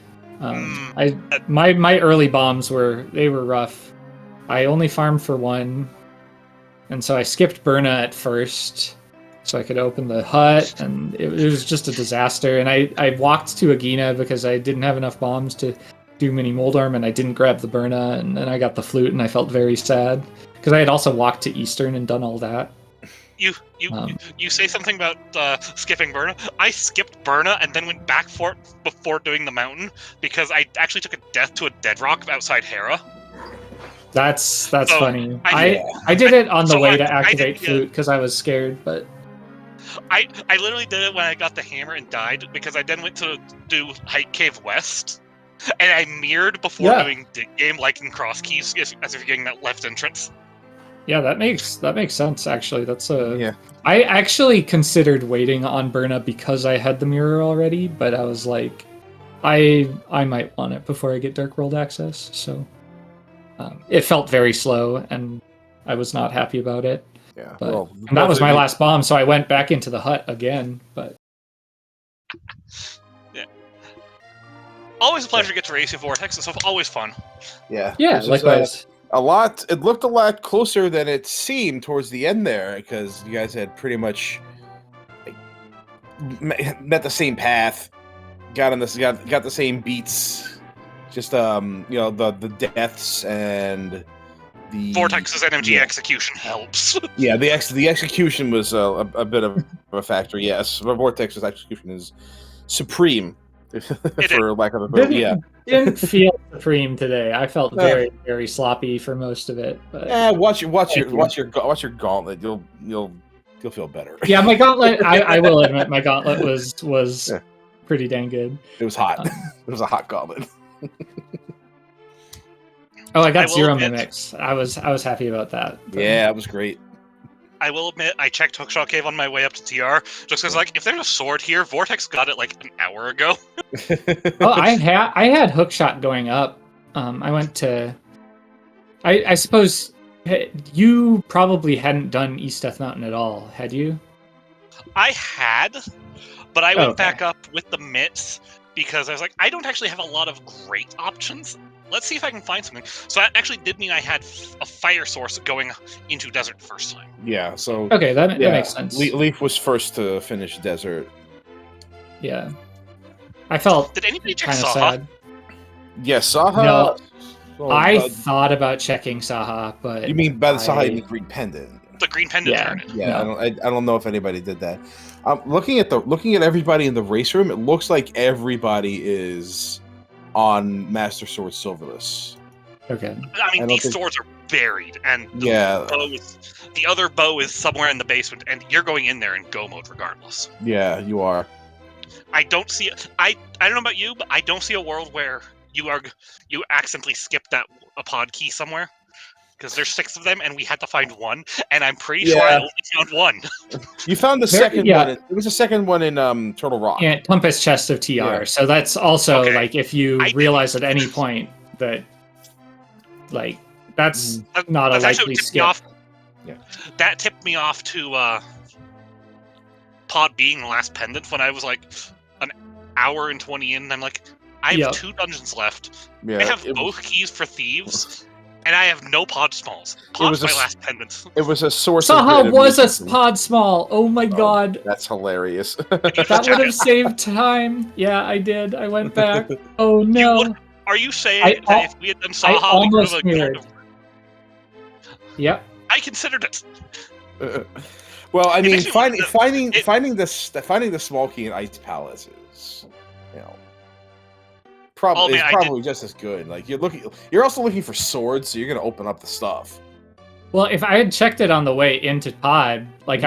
My early bombs were rough. I only farmed for 1, and so I skipped Burna at first, so I could open the hut, and it was just a disaster. And I walked to Agahnim because I didn't have enough bombs to do mini Moldarm, and I didn't grab the Burna, and then I got the flute, and I felt very sad because I had also walked to Eastern and done all that. You say something about skipping Burna. I skipped Burna and then went back for it before doing the mountain because I actually took a death to a dead rock outside Hera. That's funny. I did it on the way to activate flute because I was scared, but I literally did it when I got the hammer and died because I then went to do Height Cave West. And I mirrored before doing dig game, like in cross keys, as if you're getting that left entrance. Yeah, that makes sense. Actually, I actually considered waiting on Burna because I had the mirror already, but I was like, I might want it before I get Dark World access. So it felt very slow, and I was not happy about it. Yeah, but, and that was my last bomb, so I went back into the hut again. But always a pleasure to get to race with Vortex. It's always fun. Yeah. Yeah, likewise. It looked a lot closer than it seemed towards the end there, because you guys had pretty much met the same path, got the same beats, just the deaths and the Vortex's NMG execution helps. Yeah, the execution was a bit of a factor. Yes, but Vortex's execution is supreme. For lack of a better, didn't feel supreme today. I felt very, very sloppy for most of it. But watch your gauntlet. You'll you'll feel better. Yeah, my gauntlet. I will admit, my gauntlet was Yeah. pretty dang good. It was hot. It was a hot gauntlet. Oh, I got I will 0 admit- mimics. I was happy about that. but- Yeah, it was great. I will admit, I checked Hookshot Cave on my way up to TR, just because, like, if there's a sword here, Vortex got it, like, an hour ago. Oh, I had Hookshot going up. I went to. I suppose you probably hadn't done East Death Mountain at all, had you? I had, but I went Okay. back up with the mitts, because I was like, I don't actually have a lot of great options. Let's see if I can find something. So that actually did mean I had a fire source going into desert first time. Yeah, so Okay, that yeah, makes sense. Leaf was first to finish desert. Yeah, I felt Did anybody check kind of Saha? sad. Yeah, Saha. No, Oh, I thought about checking Saha, but you mean by the Saha, I- you mean Green Pendant? The green pendant Yeah. turned. Yeah, No. I don't know if anybody did that. Looking at everybody in the race room, it looks like everybody is on Master Sword Silverless. Okay. I mean, don't these think- swords are buried, and Yeah, the other bow is somewhere in the basement, and you're going in there in go mode regardless. yeah, you are. I don't see. I don't know about you, but I don't see a world where you accidentally skip a pod key somewhere. Because there's 6 of them, and we had to find one, and I'm pretty sure I Yeah. only found one. You found the There- second yeah. one. There was a second one in Turtle Rock. Yeah, Compass Chest of TR. Yeah. So that's also Okay. like if you I- realize at any point that, like, that's That- not a that's actually likely tipped me skip. off. Yeah. That tipped me off to pod being the last pendant when I was like an hour and 20 in, and I'm like, I have Yep. 2 dungeons left. Yeah, I have it, both keys for thieves, and I have no pod smalls. Pod's was a my s- last pendant. it was a source. of Saha great was a amusement. pod small. Oh my god. That's hilarious. That would have saved time. Yeah, I did. I went back. Oh no. Are you saying I that al- if we had done I Saha, we could almost have mirrored. Yep. I considered it. Well, I mean, actually finding was- finding it- finding the small key in Ice Palace is, you know, probably Oh, man, is I probably just as good. Like you're also looking for swords, so you're gonna open up the stuff. Well, if I had checked it on the way into pod, like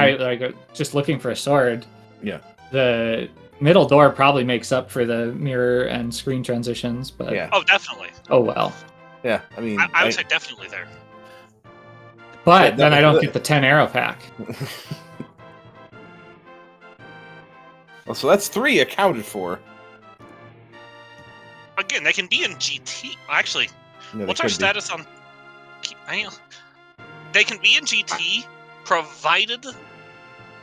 just looking for a sword, Yeah. the middle door probably makes up for the mirror and screen transitions, but Yeah, Oh, definitely. oh well. yeah. I mean, I would say definitely there. But Yeah, then I don't that- get the 10 arrow pack. well, so that's 3 accounted for. Again, they can be in GT. Actually, Yeah, they what's our could be. status on? They can be in GT, provided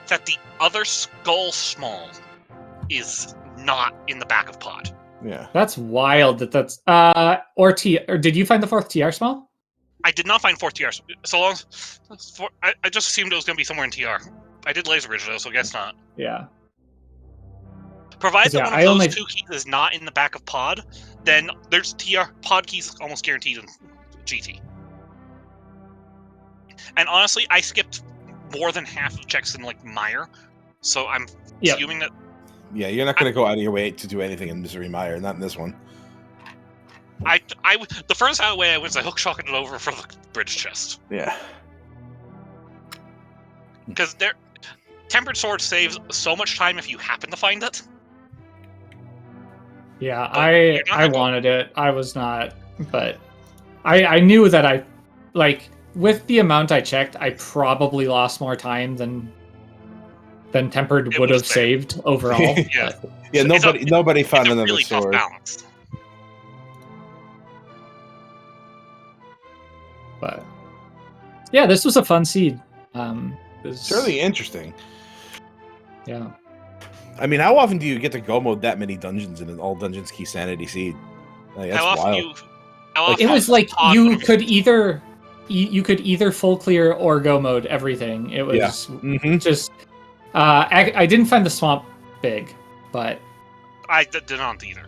that the other skull small is not in the back of pod. Yeah. That's wild that's or did you find the 4th TR small? I did not find 4th TR. So long. I just assumed it was going to be somewhere in TR. I did Laser Bridge though, so I guess not. Yeah. Provided Yeah, that one I of those only- 2 keys is not in the back of pod, then there's TR pod keys almost guaranteed in GT. And honestly, I skipped more than half of checks in like Mire, so I'm Yep. assuming that Yeah, you're not gonna go out of your way to do anything in Misery Mire, not in this one. the first way I went is I hookshot it over for the bridge chest Yeah. because there. Tempered Sword saves so much time if you happen to find it. Yeah, But you're not I gonna go- wanted it. I was not, but I knew that I like with the amount I checked, I probably lost more time than Tempered It would was have there. saved overall. Yeah. but- Yeah, nobody found It's a another really tough sword. balance. But yeah, this was a fun seed. It was- It's really interesting. yeah. I mean, how often do you get to go mode that many dungeons in an all dungeons Keysanity seed? Like, that's How often wild. you? How often It was like pod you whenever could either full clear or go mode everything. It was Yeah. Mm-hmm. just I didn't find the swamp big, but I did not either.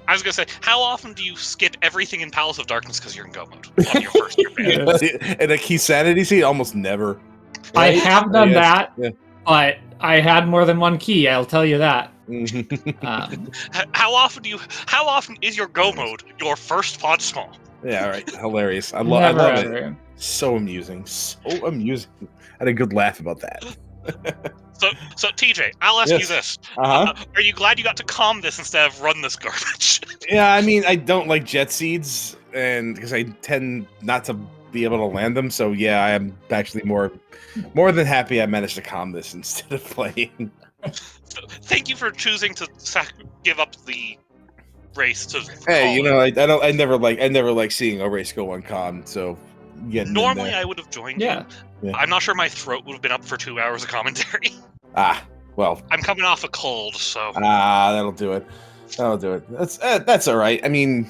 I was gonna say, how often do you skip everything in Palace of Darkness because you're in go mode on your first year? And a Keysanity seed, almost never. I Right? have done Yeah. that. Yeah. But I had more than one key. I'll tell you that. Mhm. How often is your go mode your first pod small? Yeah, right. Hilarious. I never love it. ever. So amusing. So amusing. I had a good laugh about that. So TJ, I'll ask you this: are you glad you got to calm this instead of run this garbage? Yeah, I mean, I don't like jet seeds, and because I tend not to be able to land them. So yeah, I am actually more than happy I managed to calm this instead of playing. Thank you for choosing to give up the race to. Hey, you know, I never like seeing a race go uncalmed. So normally I would have joined you. Yeah. I'm not sure my throat would have been up for 2 hours of commentary. Well, I'm coming off a cold, so that'll do it. That's all right. I mean,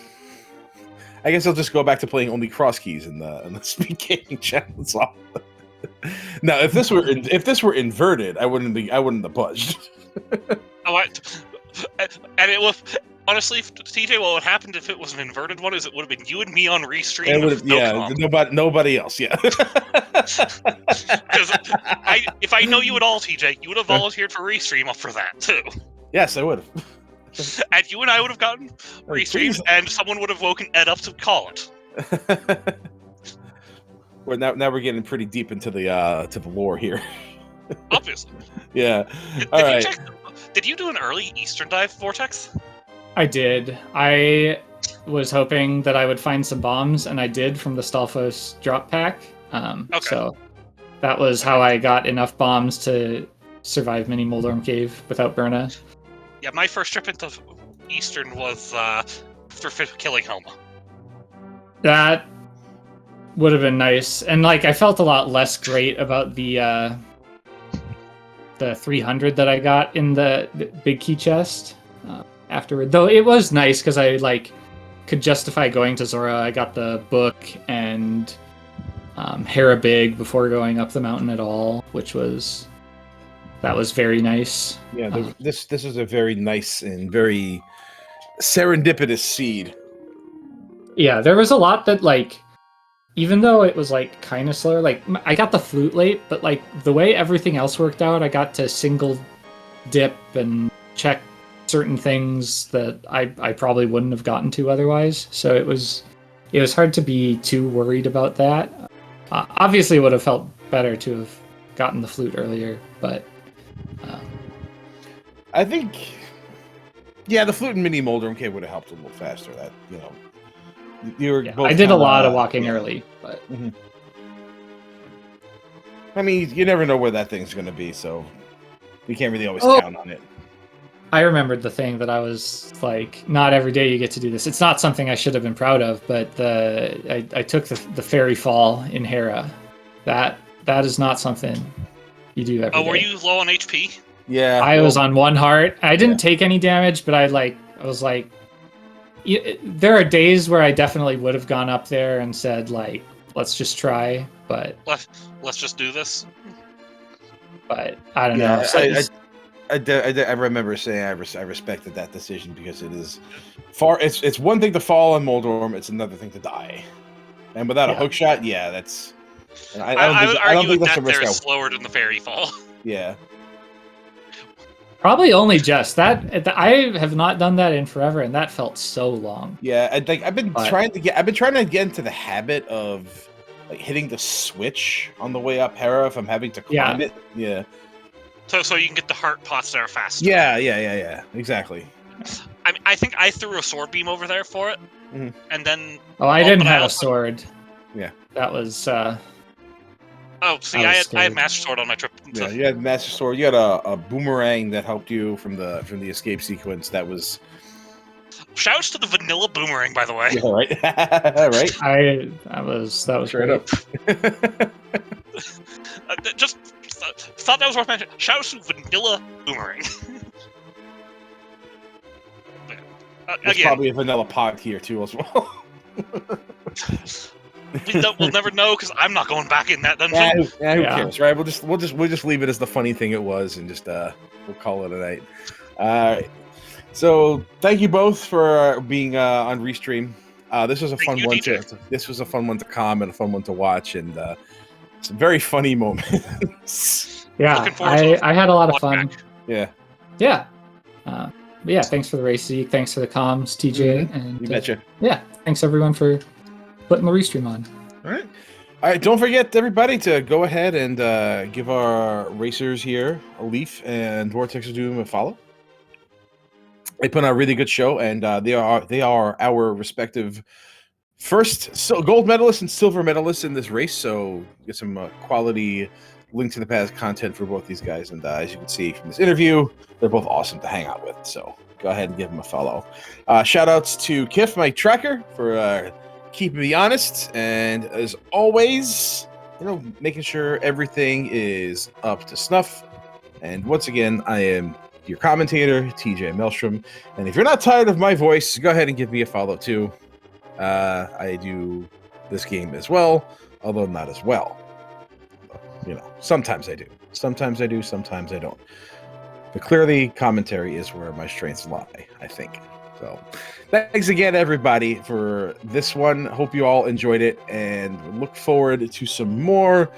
I guess I'll just go back to playing only cross keys in the speed gaming channel. That's all. Now, if this were inverted, I wouldn't have budged. And it was honestly, TJ, what would happen if it was an inverted one is it would have been you and me on restream. Nobody else. Yeah. Because if I know you at all, TJ, you would have volunteered for restream for that too. Yes, I would have. And you and I would have gotten restream, and someone would have woken Ed up to call it. Well, now we're getting pretty deep into the lore here. Obviously. Yeah. Did you do an early Eastern dive, Vortex? I did. I was hoping that I would find some bombs, and I did from the Stalfos drop pack. So that was how I got enough bombs to survive Mini Moldorm Cave without Burna. Yeah, my first trip into Eastern was after killing Helma. That would have been nice, and like I felt a lot less great about the 300 that I got in the big key chest afterward. Though it was nice because I like could justify going to Zora. I got the book and Hera big before going up the mountain at all, which was very nice. Yeah, this is a very nice and very serendipitous seed. Yeah, there was a lot that like. Even though it was like kind of slower, like I got the flute late, but like the way everything else worked out, I got to single dip and check certain things that I probably wouldn't have gotten to otherwise. So it was hard to be too worried about that. Obviously, it would have felt better to have gotten the flute earlier, but I think the flute and Mini Moldorm Cave would have helped a little faster. That I did a lot of walking early, but I mean, you never know where that thing's going to be, so you can't really always count on it. I remembered the thing that I was like, not every day you get to do this. It's not something I should have been proud of, but I took the fairy fall in Hera. That is not something you do every day. Oh, were you low on HP? Yeah, I was on 1 heart. I didn't take any damage, but I was like. There are days where I definitely would have gone up there and said, like, let's just try, but... Let's just do this? But, I don't know. I remember saying I respected that decision because it is it's one thing to fall on Moldorm, it's another thing to die. And without a hookshot, that's... I don't think that's a risk. Slower than the fairy fall. Yeah. Probably only just that. I have not done that in forever, and that felt so long. Yeah, I've been trying to get into the habit of like hitting the switch on the way up Hera if I'm having to climb it. Yeah. So you can get the heart pots there faster. Yeah. Exactly. I mean, I think I threw a sword beam over there for it, and then. Oh, I didn't have a sword. Yeah. That was. Oh, see, I had Master Sword on my trip. Yeah, you had Master Sword. You had a boomerang that helped you from the escape sequence. That was. Shouts to the vanilla boomerang, by the way. Yeah, right. Right. That was straight up. Just thought that was worth mentioning. Shouts to vanilla boomerang. There's probably a vanilla pod here too as well. We'll never know because I'm not going back in that dungeon. Who cares, right? We'll just leave it as the funny thing it was, and just we'll call it a night. All right. So thank you both for being on Restream. This was a fun one to calm and a fun one to watch, and some very funny moments. Yeah, I had a lot of fun. Yeah. Yeah. Yeah. Thanks for the race, Zeke. Thanks for the comms, TJ. And you betcha. Yeah. Thanks everyone for putting the Restream on. All right. All right, don't forget, everybody, to go ahead and give our racers here a leaf and Vortex of Doom a follow. They put on a really good show, and they are our respective first gold medalists and silver medalists in this race. So get some quality Link to the Past content for both these guys. And as you can see from this interview, they're both awesome to hang out with. So go ahead and give them a follow. Shout outs to Kiff, my tracker, for keeping me honest, and as always, making sure everything is up to snuff. And once again, I am your commentator, TJ Maelstrom. And if you're not tired of my voice, go ahead and give me a follow too. I do this game as well, although not as well. Sometimes I do. Sometimes I do, sometimes I don't. But clearly, commentary is where my strengths lie, I think. So, thanks again, everybody, for this one. Hope you all enjoyed it, and look forward to some more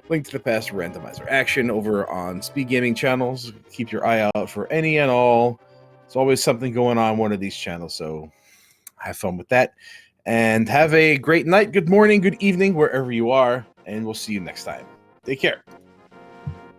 Link to the Past randomizer action over on Speed Gaming channels. Keep your eye out for any and all. There's always something going on one of these channels, so have fun with that. And have a great night, good morning, good evening, wherever you are, and we'll see you next time. Take care.